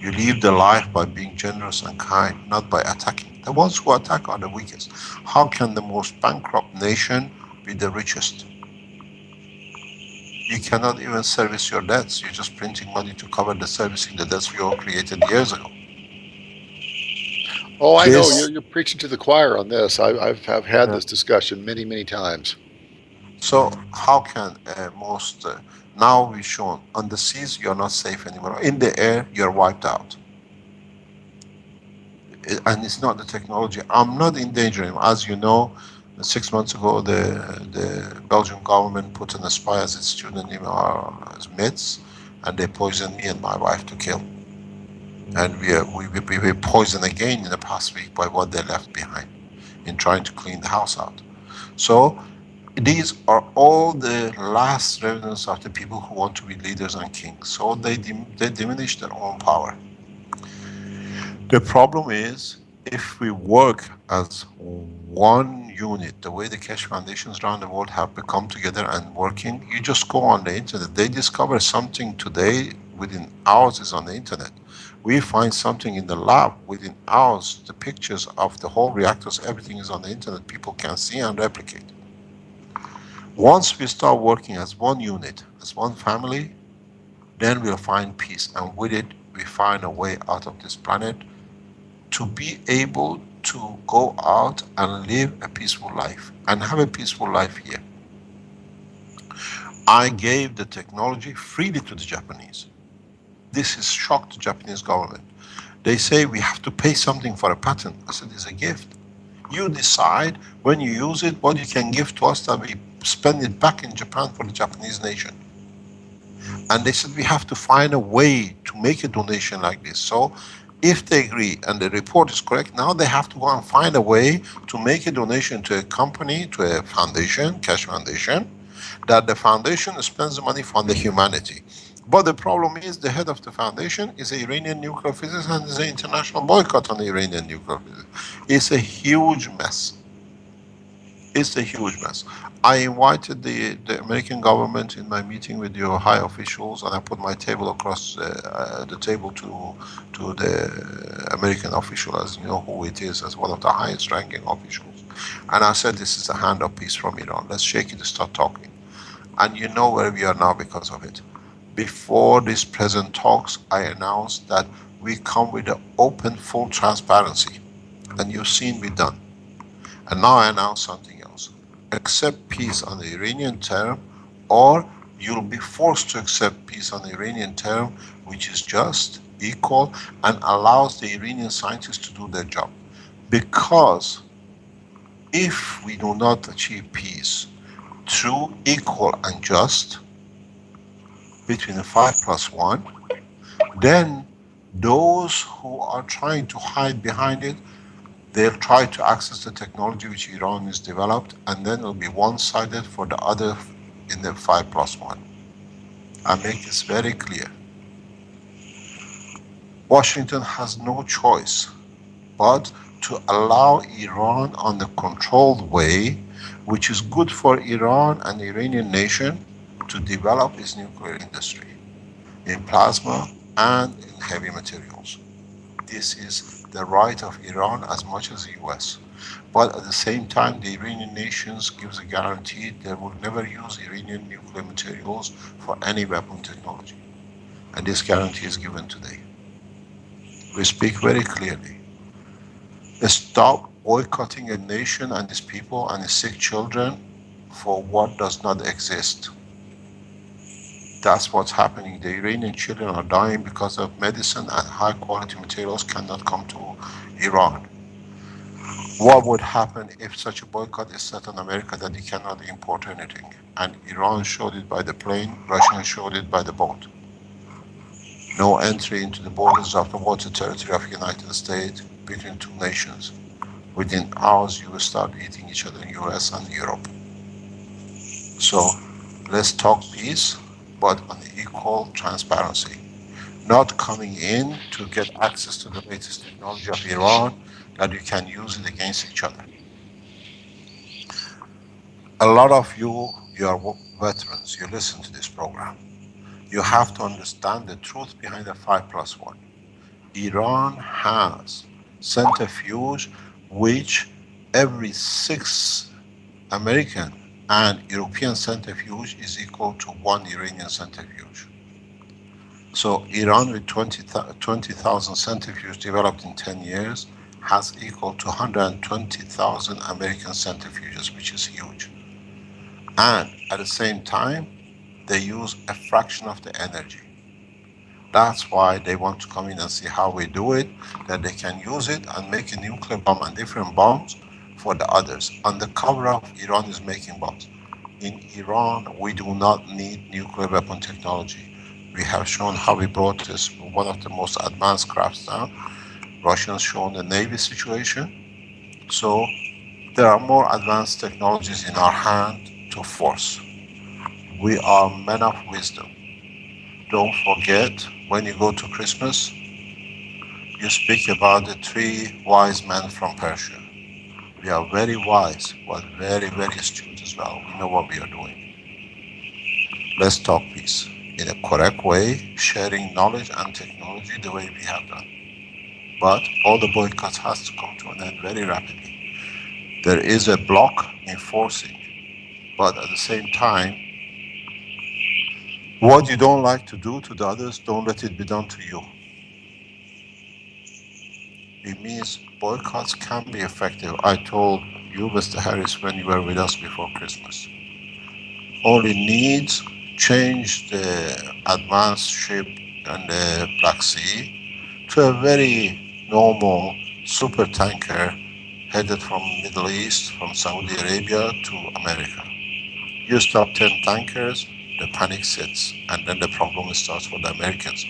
You live the life by being generous and kind, not by attacking. The ones who attack are the weakest. How can the most bankrupt nation be the richest? You cannot even service your debts. You're just printing money to cover the servicing the debts we all created years ago. Oh, I know. You're preaching to the choir on this. I've had this discussion many, many times. So how can now we've shown on the seas you're not safe anymore. In the air you're wiped out. And it's not the technology. I'm not endangering. As you know, 6 months ago the Belgian government put in a spy as a student in our midst, and they poisoned me and my wife to kill. And we were poisoned again in the past week by what they left behind in trying to clean the house out. So these are all the last remnants of the people who want to be leaders and kings. So they diminish their own power. The problem is, if we work as one unit, the way the Keshe Foundations around the world have become together and working, you just go on the internet. They discover something today, within hours is on the internet. We find something in the lab, within hours, the pictures of the whole reactors, everything is on the internet. People can see and replicate. Once we start working as one unit, as one family, then we'll find peace. And with it, we find a way out of this planet to be able to go out and live a peaceful life and have a peaceful life here. I gave the technology freely to the Japanese. This has shocked the Japanese government. They say we have to pay something for a patent. I said it's a gift. You decide when you use it what you can give to us, that we spend it back in Japan for the Japanese nation. And they said we have to find a way to make a donation like this. So if they agree and the report is correct, now they have to go and find a way to make a donation to a company, to a foundation, Keshe Foundation, that the foundation spends the money for the humanity. But the problem is the head of the foundation is an Iranian nuclear physicist and there's an international boycott on the Iranian nuclear physics. It's a huge mess. It's a huge mess. I invited the American government in my meeting with your high officials, and I put my table across the table to the American official, as you know who it is, as one of the highest ranking officials. And I said, this is a hand of peace from Iran. Let's shake it and start talking. And you know where we are now because of it. Before these present talks, I announced that we come with an open, full transparency. And you've seen me done. And now I announce something else. Accept peace on the Iranian term, or you'll be forced to accept peace on the Iranian term, which is just, equal, and allows the Iranian scientists to do their job. Because if we do not achieve peace through equal and just, between the 5+1, then those who are trying to hide behind it, they'll try to access the technology which Iran has developed, and then it'll be one-sided for the other in the 5+1. I make this very clear. Washington has no choice but to allow Iran on the controlled way, which is good for Iran and the Iranian nation, to develop its nuclear industry in plasma and in heavy materials. This is the right of Iran as much as the US. But at the same time, the Iranian nations gives a guarantee they will never use Iranian nuclear materials for any weapon technology. And this guarantee is given today. We speak very clearly. Stop boycotting a nation and its people and its sick children for what does not exist. That's what's happening. The Iranian children are dying because of medicine, and high quality materials cannot come to Iran. What would happen if such a boycott is set on America that it cannot import anything? And Iran showed it by the plane, Russia showed it by the boat. No entry into the borders of the water territory of the United States between two nations. Within hours you will start eating each other in US and Europe. So let's talk peace, but on equal transparency. Not coming in to get access to the latest technology of Iran that you can use it against each other. A lot of you are veterans, you listen to this program. You have to understand the truth behind the 5+1. Iran has centrifuge which every 6 American and European centrifuge is equal to 1 Iranian centrifuge. So Iran with 20,000 centrifuges developed in 10 years has equal to 120,000 American centrifuges, which is huge. And at the same time, they use a fraction of the energy. That's why they want to come in and see how we do it, that they can use it and make a nuclear bomb and different bombs for the others. On the cover of Iran is making bombs. In Iran, we do not need nuclear weapon technology. We have shown how we brought this, one of the most advanced crafts down. Russians shown the Navy situation. So there are more advanced technologies in our hand to force. We are men of wisdom. Don't forget, when you go to Christmas, you speak about the 3 wise men from Persia. We are very wise, but very, very astute as well. We know what we are doing. Let's talk peace in a correct way, sharing knowledge and technology the way we have done. But all the boycotts has to come to an end very rapidly. There is a block enforcing, but at the same time, what you don't like to do to the others, don't let it be done to you. It means boycotts can be effective. I told you, Mr. Harris, when you were with us before Christmas. Only needs change the advanced ship and the Black Sea to a very normal super tanker headed from Middle East, from Saudi Arabia to America. You stop 10 tankers, the panic sits, and then the problem starts for the Americans.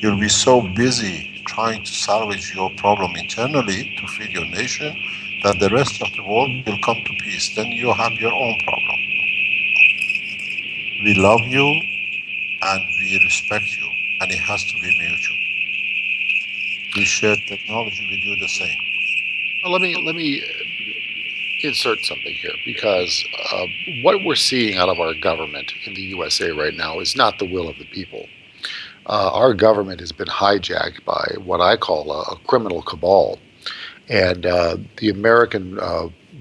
You'll be so busy trying to salvage your problem internally to feed your nation that the rest of the world will come to peace. Then you have your own problem. We love you and we respect you, and it has to be mutual. We share technology with you the same. Well, let me insert something here, because what we're seeing out of our government in the USA right now is not the will of the people. Our government has been hijacked by what I call a criminal cabal, and the American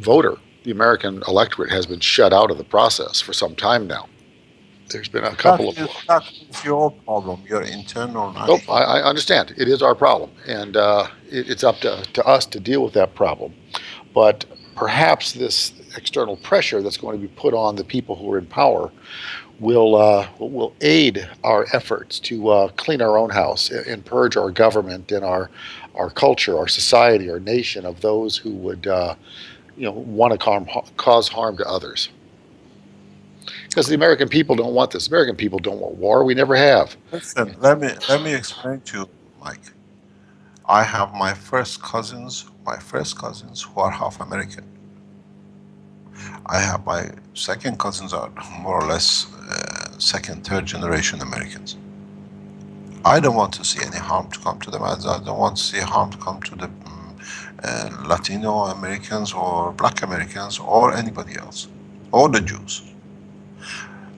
voter, the American electorate, has been shut out of the process for some time now. There's been a couple of... That is your problem, your internal Oh, national. I understand. It is our problem, and it's up to us to deal with that problem. But perhaps this external pressure that's going to be put on the people who are in power will aid our efforts to clean our own house and purge our government and our culture, our society, our nation of those who would want to cause harm to others. Because the American people don't want this. American people don't want war. We never have. Listen, let me explain to you, Mike. I have my first cousins who are half American. I have my second cousins are more or less second, third generation Americans. I don't want to see any harm to come to them, as I don't want to see harm to come to the Latino Americans or Black Americans or anybody else, or the Jews.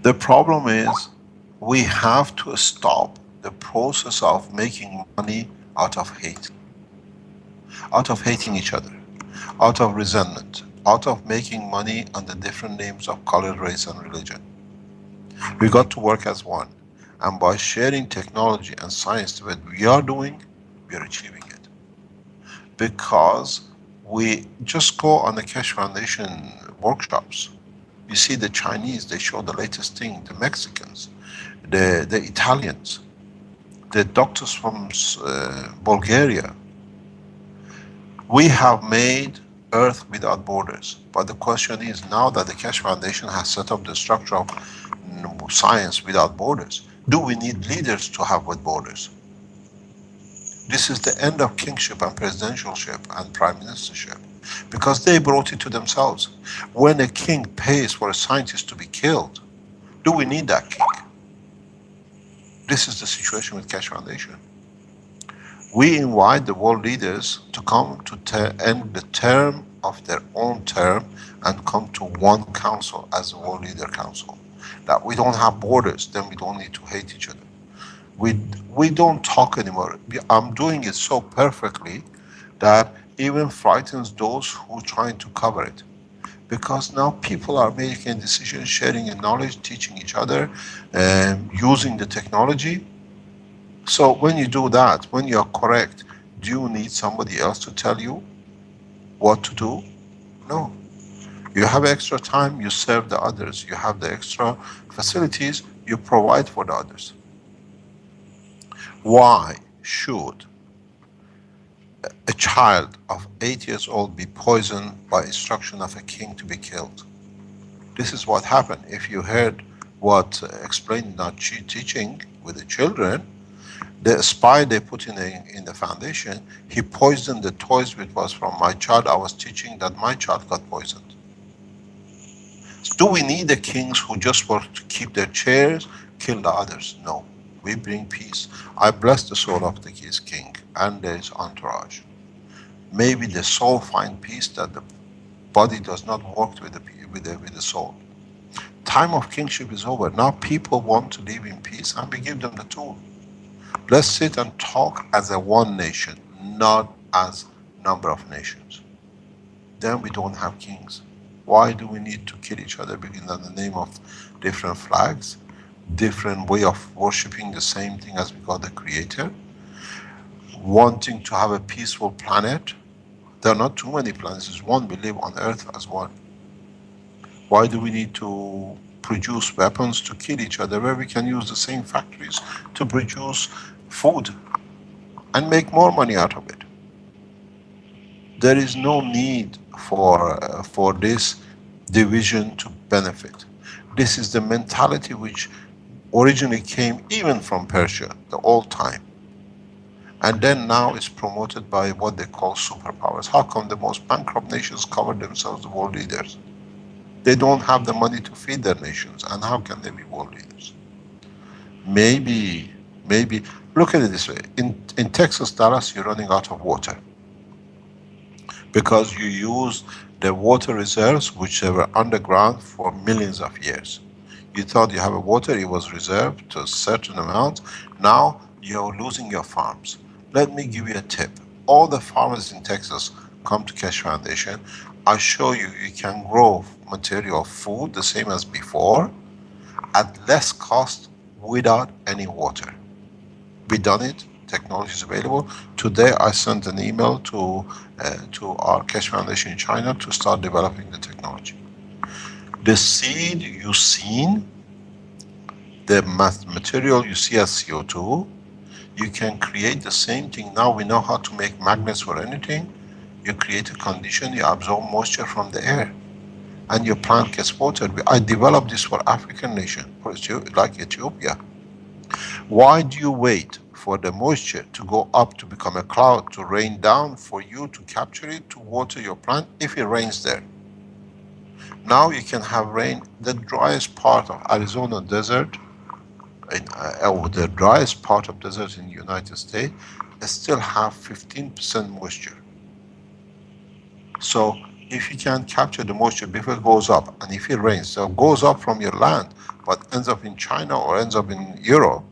The problem is we have to stop the process of making money out of hate, out of hating each other, out of resentment, out of making money under different names of color, race, and religion. We got to work as one. And by sharing technology and science that we are doing, we are achieving it. Because we just go on the Keshe Foundation workshops. You see the Chinese, they show the latest thing, the Mexicans, the Italians, the doctors from Bulgaria. We have made Earth without borders. But the question is, now that the Keshe Foundation has set up the structure of science without borders, do we need leaders to have with borders? This is the end of kingship and presidentialship and prime ministership, because they brought it to themselves. When a king pays for a scientist to be killed, do we need that king? This is the situation with Keshe Foundation. We invite the world leaders to come to end the term of their own term and come to one council as a world leader council. That we don't have borders, then we don't need to hate each other. We don't talk anymore. I'm doing it so perfectly that even frightens those who are trying to cover it. Because now people are making decisions, sharing knowledge, teaching each other, using the technology. So when you do that, when you are correct, do you need somebody else to tell you what to do? No. You have extra time, you serve the others. You have the extra facilities, you provide for the others. Why should a child of 8 years old be poisoned by instruction of a king to be killed? This is what happened. If you heard what explained in our teaching with the children, the spy they put in the foundation, he poisoned the toys which was from my child. I was teaching that my child got poisoned. Do we need the kings who just want to keep their chairs, kill the others? No. We bring peace. I bless the soul of the king and his entourage. Maybe the soul find peace, that the body does not work with the soul. Time of kingship is over. Now people want to live in peace, and we give them the tool. Let's sit and talk as a one nation, not as number of nations. Then we don't have kings. Why do we need to kill each other because in the name of different flags, different way of worshipping the same thing as we got the Creator? Wanting to have a peaceful planet. There are not too many planets, there's one. We live on Earth as one. Why do we need to produce weapons to kill each other where we can use the same factories to produce food and make more money out of it? There is no need for this division to benefit. This is the mentality which originally came even from Persia, the old time. And then now it's promoted by what they call superpowers. How come the most bankrupt nations cover themselves the world leaders? They don't have the money to feed their nations, and how can they be world leaders? Maybe, look at it this way. In Texas, Dallas, you're running out of water. Because you use the water reserves which were underground for millions of years. You thought you have a water, it was reserved to a certain amount. Now you're losing your farms. Let me give you a tip. All the farmers in Texas come to Keshe Foundation. I show you, you can grow material food the same as before at less cost without any water. We done it. Technology is available. Today I sent an email to our Keshe Foundation in China to start developing the technology. The seed you seen, the material you see as CO2, you can create the same thing. Now we know how to make magnets for anything. You create a condition, you absorb moisture from the air, and your plant gets watered. I developed this for African nation, like Ethiopia. Why do you wait for the moisture to go up to become a cloud, to rain down, for you to capture it, to water your plant if it rains there? Now you can have rain. The driest part of Arizona desert, the driest part of desert in the United States, still have 15% moisture. So if you can capture the moisture before it goes up, and if it rains, so it goes up from your land, but ends up in China or ends up in Europe,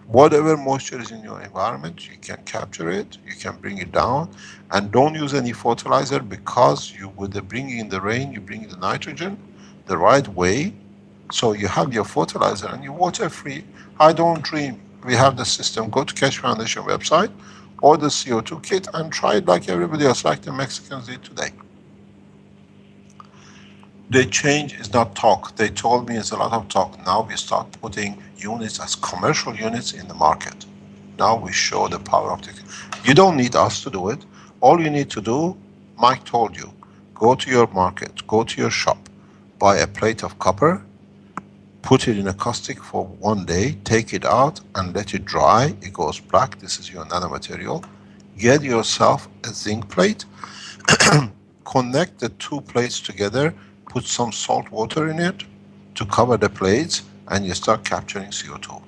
whatever moisture is in your environment, you can capture it, you can bring it down, and don't use any fertilizer, because you, with the bringing in the rain, you bring the nitrogen the right way, so you have your fertilizer and you water free. I don't dream. We have the system. Go to Keshe Foundation website, order CO2 kit, and try it like everybody else, like the Mexicans did today. The change is not talk. They told me it's a lot of talk. Now we start putting units as commercial units in the market. Now we show the power of the... You don't need us to do it. All you need to do, Mike told you, go to your market, go to your shop, buy a plate of copper, put it in a caustic for 1 day, take it out and let it dry. It goes black. This is your nanomaterial. Get yourself a zinc plate, connect the two plates together, put some salt water in it to cover the plates, and you start capturing CO2.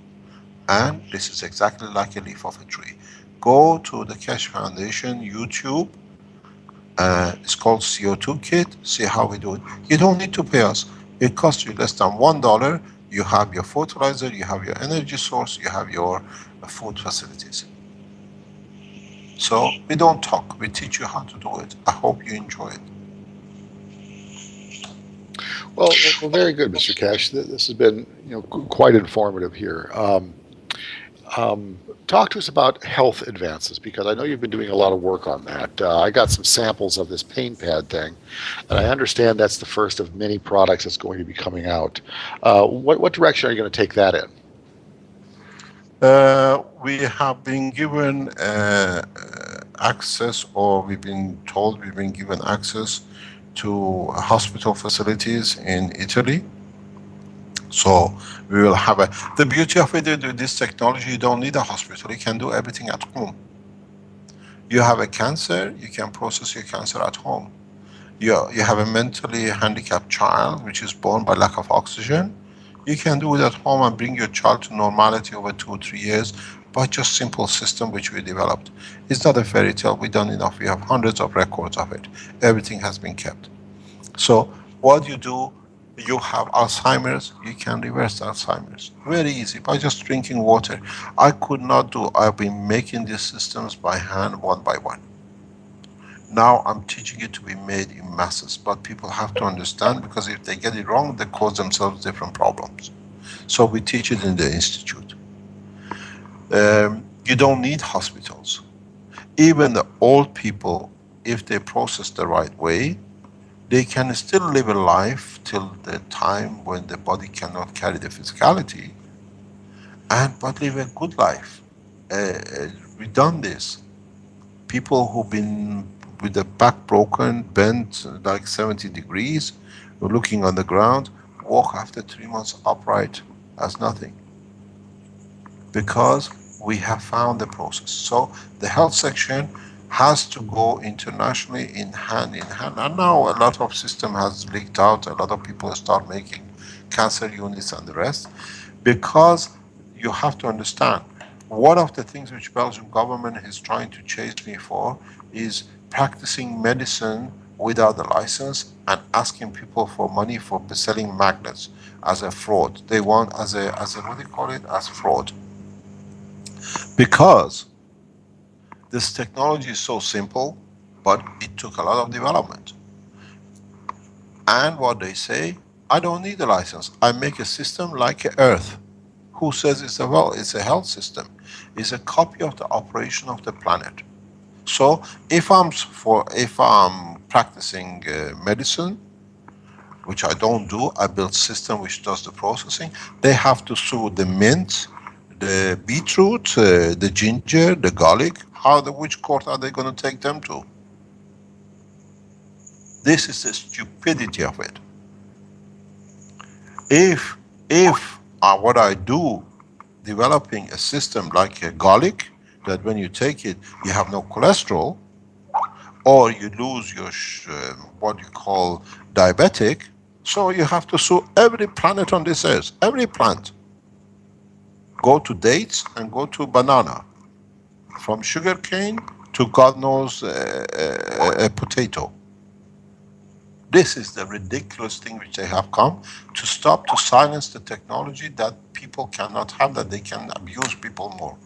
And this is exactly like a leaf of a tree. Go to the Keshe Foundation YouTube. It's called CO2 kit. See how we do it. You don't need to pay us. It costs you less than $1. You have your fertilizer, you have your energy source, you have your food facilities. So we don't talk, we teach you how to do it. I hope you enjoy it. Well, very good, Mr. Keshe. This has been, quite informative here. Talk to us about health advances, because I know you've been doing a lot of work on that. I got some samples of this pain pad thing, and I understand that's the first of many products that's going to be coming out. What direction are you going to take that in? We have been given access, or we've been told we've been given access to hospital facilities in Italy. So we will have the beauty of it with this technology, you don't need a hospital, you can do everything at home. You have a cancer, you can process your cancer at home. You have a mentally handicapped child which is born by lack of oxygen, you can do it at home and bring your child to normality over 2 or 3 years by just simple system which we developed. It's not a fairy tale, we've done enough, we have hundreds of records of it. Everything has been kept. So what you do, you have Alzheimer's, you can reverse Alzheimer's. Very easy, by just drinking water. I could not do, I've been making these systems by hand, one by one. Now I'm teaching it to be made in masses, but people have to understand, because if they get it wrong, they cause themselves different problems. So we teach it in the institute. You don't need hospitals. Even the old people, if they process the right way, they can still live a life till the time when the body cannot carry the physicality, but live a good life. We've done this. People who've been with the back broken, bent like 70 degrees, looking on the ground, walk after 3 months upright as nothing. Because we have found the process. So the health section has to go internationally in hand. And now a lot of system has leaked out, a lot of people start making cancer units and the rest. Because you have to understand, one of the things which Belgian government is trying to chase me for is practicing medicine without a license and asking people for money for selling magnets as a fraud. They want as a what do you call it, as fraud. Because this technology is so simple, but it took a lot of development. And what they say, I don't need a license. I make a system like Earth. Who says it's it's a health system? It's a copy of the operation of the planet. So if I'm practicing medicine, which I don't do, I build system which does the processing. They have to sue the mint, the beetroot, the ginger, the garlic. Which court are they going to take them to? This is the stupidity of it. If what I do, developing a system like a garlic, that when you take it, you have no cholesterol, or you lose your what you call diabetic, so you have to sue every planet on this earth, every plant. Go to dates and go to banana, from sugar cane to God knows a potato. This is the ridiculous thing which they have come to stop, to silence the technology that people cannot have, that they can abuse people more.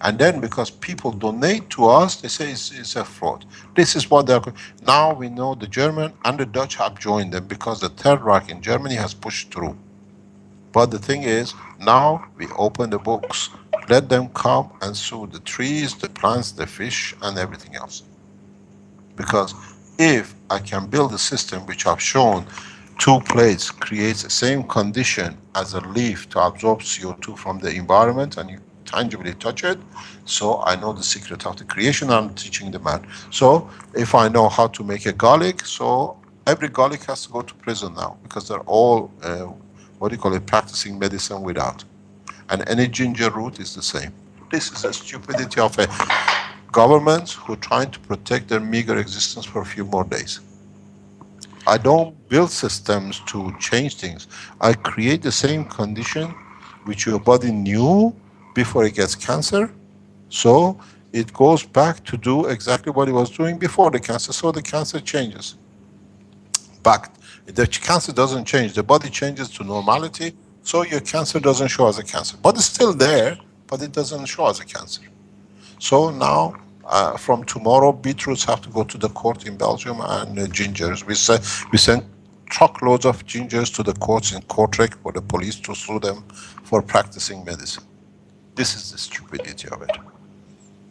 And then because people donate to us, they say it's a fraud. This is what they're... Now we know the German and the Dutch have joined them because the Third Reich in Germany has pushed through. But the thing is, now we open the books, let them come and sue the trees, the plants, the fish, and everything else. Because if I can build a system which I've shown, 2 plates creates the same condition as a leaf to absorb CO2 from the environment, and you tangibly touch it, so I know the secret of the creation. I'm teaching the man. So if I know how to make a garlic, so every garlic has to go to prison now, because they're all what do you call it, practicing medicine without. And any ginger root is the same. This is the stupidity of a governments who are trying to protect their meager existence for a few more days. I don't build systems to change things. I create the same condition which your body knew before it gets cancer, so it goes back to do exactly what it was doing before the cancer, so the cancer changes. But the cancer doesn't change, the body changes to normality, so your cancer doesn't show as a cancer. But it's still there, but it doesn't show as a cancer. So now, from tomorrow, beetroots have to go to the court in Belgium, and gingers. We send truckloads of gingers to the courts in Kortrijk for the police to sue them for practicing medicine. This is the stupidity of it.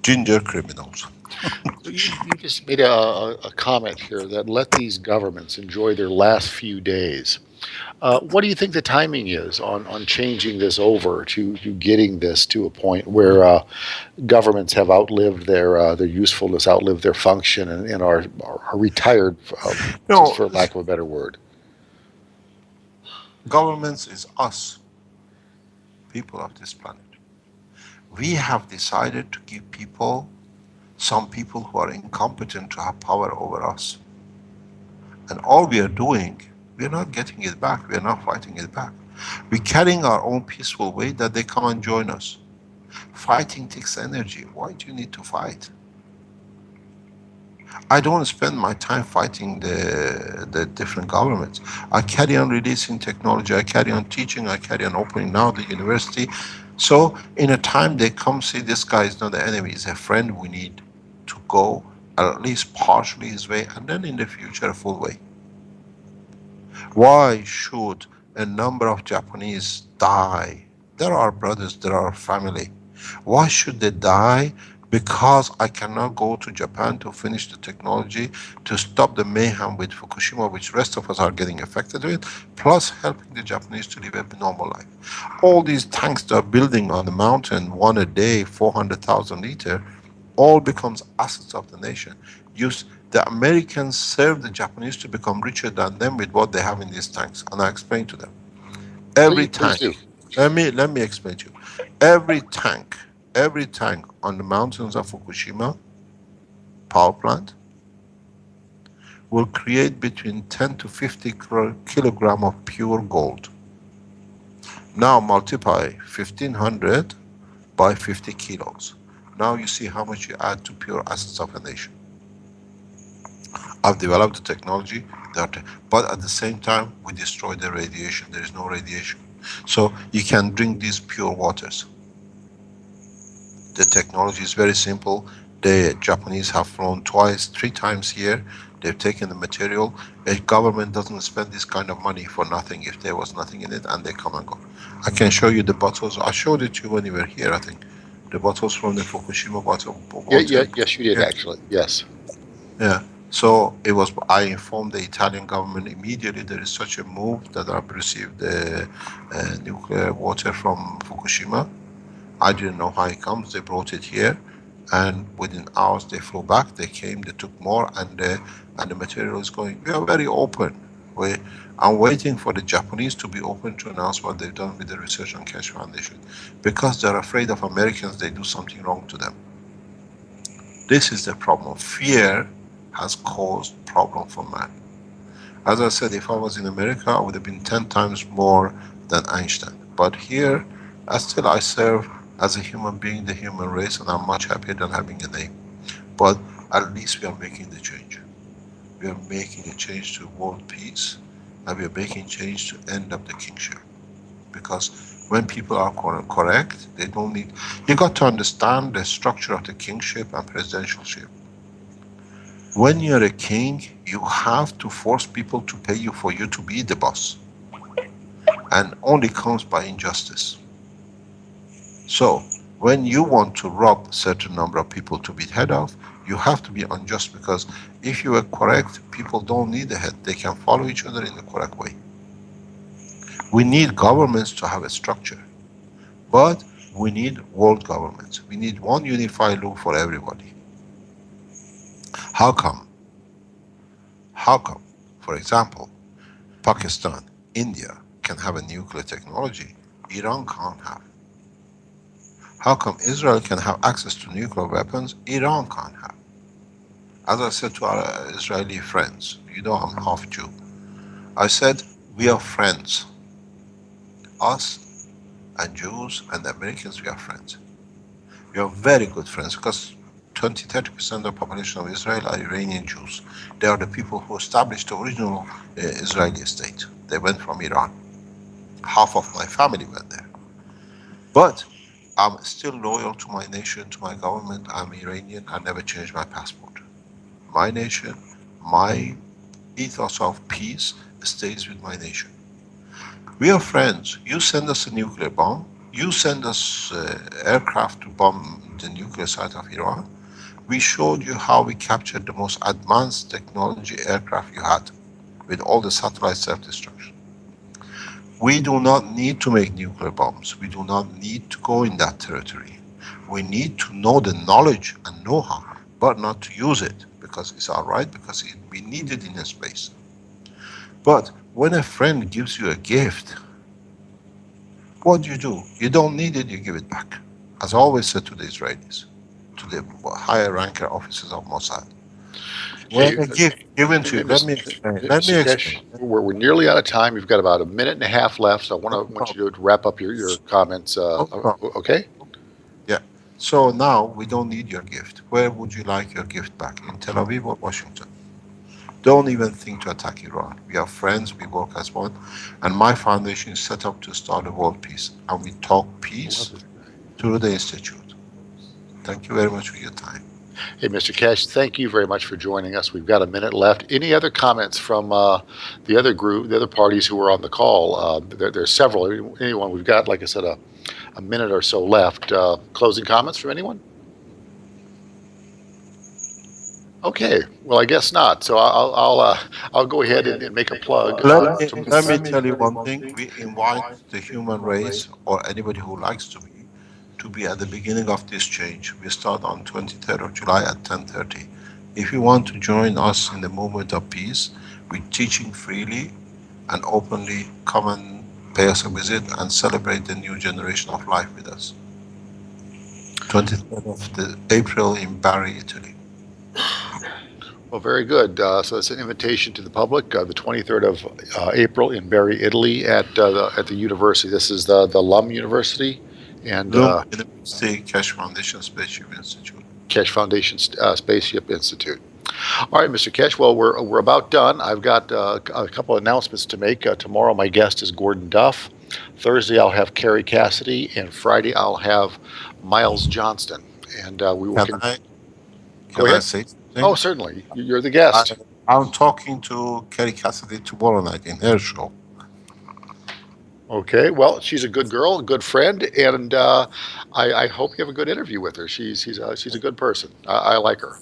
Ginger criminals. You just made a comment here that let these governments enjoy their last few days. What do you think the timing is on changing this over to getting this to a point where governments have outlived their usefulness, outlived their function, and are retired, just for lack of a better word? Governments is us, people of this planet. We have decided to give some people who are incompetent to have power over us. And all we are doing, we are not getting it back, we are not fighting it back. We're carrying our own peaceful way that they come and join us. Fighting takes energy. Why do you need to fight? I don't spend my time fighting the different governments. I carry on releasing technology, I carry on teaching, I carry on opening now the university. So in a time they come see this guy is not the enemy, he's a friend, we need to go at least partially his way, and then in the future a full way. Why should a number of Japanese die? There are brothers, there are family. Why should they die? Because I cannot go to Japan to finish the technology to stop the mayhem with Fukushima, which the rest of us are getting affected with, plus helping the Japanese to live a normal life. All these tanks that are building on the mountain, 1 a day, 400,000 liter, all becomes assets of the nation. The Americans serve the Japanese to become richer than them with what they have in these tanks, and I explain to them. Every tank, let me explain to you. Every tank on the mountains of Fukushima power plant will create between 10 to 50 kilogram of pure gold. Now multiply 1500 by 50 kilos. Now you see how much you add to pure assets of a nation. I've developed the technology, but at the same time, we destroy the radiation. There is no radiation. So you can drink these pure waters. The technology is very simple. The Japanese have flown twice, 3 times here. They've taken the material. A government doesn't spend this kind of money for nothing if there was nothing in it, and they come and go. I can show you the bottles. I showed it to you when you were here, I think. The bottles from the Fukushima bottle. Yes, you did, Yeah. actually. Yes. Yeah. So it was. I informed the Italian government immediately. There is such a move that I've received the nuclear water from Fukushima. I didn't know how it comes. They brought it here, and within hours they flew back. They came. They took more, and the material is going. We are very open. I'm waiting for the Japanese to be open to announce what they've done with the research on Keshe Foundation, because they're afraid of Americans. They do something wrong to them. This is the problem. Fear has caused problem for man. As I said, if I was in America, I would have been 10 times more than Einstein. But here, still I serve as a human being, the human race, and I'm much happier than having a name. But at least we are making the change. We are making a change to world peace, and we are making change to end up the kingship. Because when people are correct, they don't need... You got to understand the structure of the kingship and presidentialship. When you're a king, you have to force people to pay you for you to be the boss. And only comes by injustice. So, when you want to rob a certain number of people to be head of, you have to be unjust, because if you are correct, people don't need a head. They can follow each other in the correct way. We need governments to have a structure. But we need world governments. We need one unified law for everybody. How come? How come, for example, Pakistan, India can have a nuclear technology, Iran can't have? How come Israel can have access to nuclear weapons, Iran can't have? As I said to our Israeli friends, you know I'm half Jew, I said, we are friends. Us and Jews and Americans, we are friends. We are very good friends, because 20-30% of the population of Israel are Iranian Jews. They are the people who established the original Israeli state. They went from Iran. Half of my family went there. But I'm still loyal to my nation, to my government. I'm Iranian. I never changed my passport. My nation, my ethos of peace stays with my nation. We are friends. You send us a nuclear bomb. You send us aircraft to bomb the nuclear site of Iran. We showed you how we captured the most advanced technology aircraft you had, with all the satellite self-destruction. We do not need to make nuclear bombs. We do not need to go in that territory. We need to know the knowledge and know-how, but not to use it, because it's all right, because we need it in a space. But when a friend gives you a gift, what do? You don't need it, you give it back. As I always said to the Israelis, to the higher ranker officers of Mossad. When a gift given to you, let me explain. We're nearly out of time. You've got about a minute and a half left, so I want you to wrap up your comments. Okay? Yeah. So now we don't need your gift. Where would you like your gift back? In Tel Aviv or Washington? Don't even think to attack Iran. We are friends, we work as one. And my foundation is set up to start a world peace. And we talk peace through the Institute. Thank you very much for your time. Hey, Mr. Keshe, thank you very much for joining us. We've got a minute left. Any other comments from the other group, the other parties who were on the call? There's several. Anyone? We've got, like I said, a minute or so left. Closing comments from anyone? Okay. Well, I guess not. So I'll go ahead and make a plug. Let me tell you one thing. We invite the human race, or anybody who likes to be at the beginning of this change. We start on 23rd of July at 10:30. If you want to join us in the movement of peace, we're teaching freely and openly. Come and pay us a visit and celebrate the new generation of life with us. 23rd of April in Bari, Italy. Well, very good. So it's an invitation to the public. The 23rd of April in Bari, Italy, at the university. This is the LUM University, and University Keshe Foundation Spaceship Institute. Keshe Foundation Spaceship Institute. All right, Mr. Kesh. Well, we're about done. I've got a couple of announcements to make. Tomorrow, my guest is Gordon Duff. Thursday, I'll have Carrie Cassidy, and Friday, I'll have Miles Johnston. And we will. Can I say something? Oh, certainly. You're the guest. I'm talking to Carrie Cassidy tomorrow night in her show. Okay. Well, she's a good girl, a good friend, and I hope you have a good interview with her. She's a good person. I like her.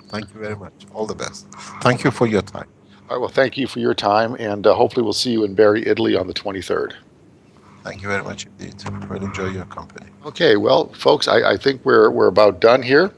Thank you very much. All the best. Thank you for your time. All right. Well, thank you for your time, and hopefully we'll see you in Bari, Italy on the 23rd. Thank you very much indeed. We'll enjoy your company. Okay. Well, folks, I think we're about done here.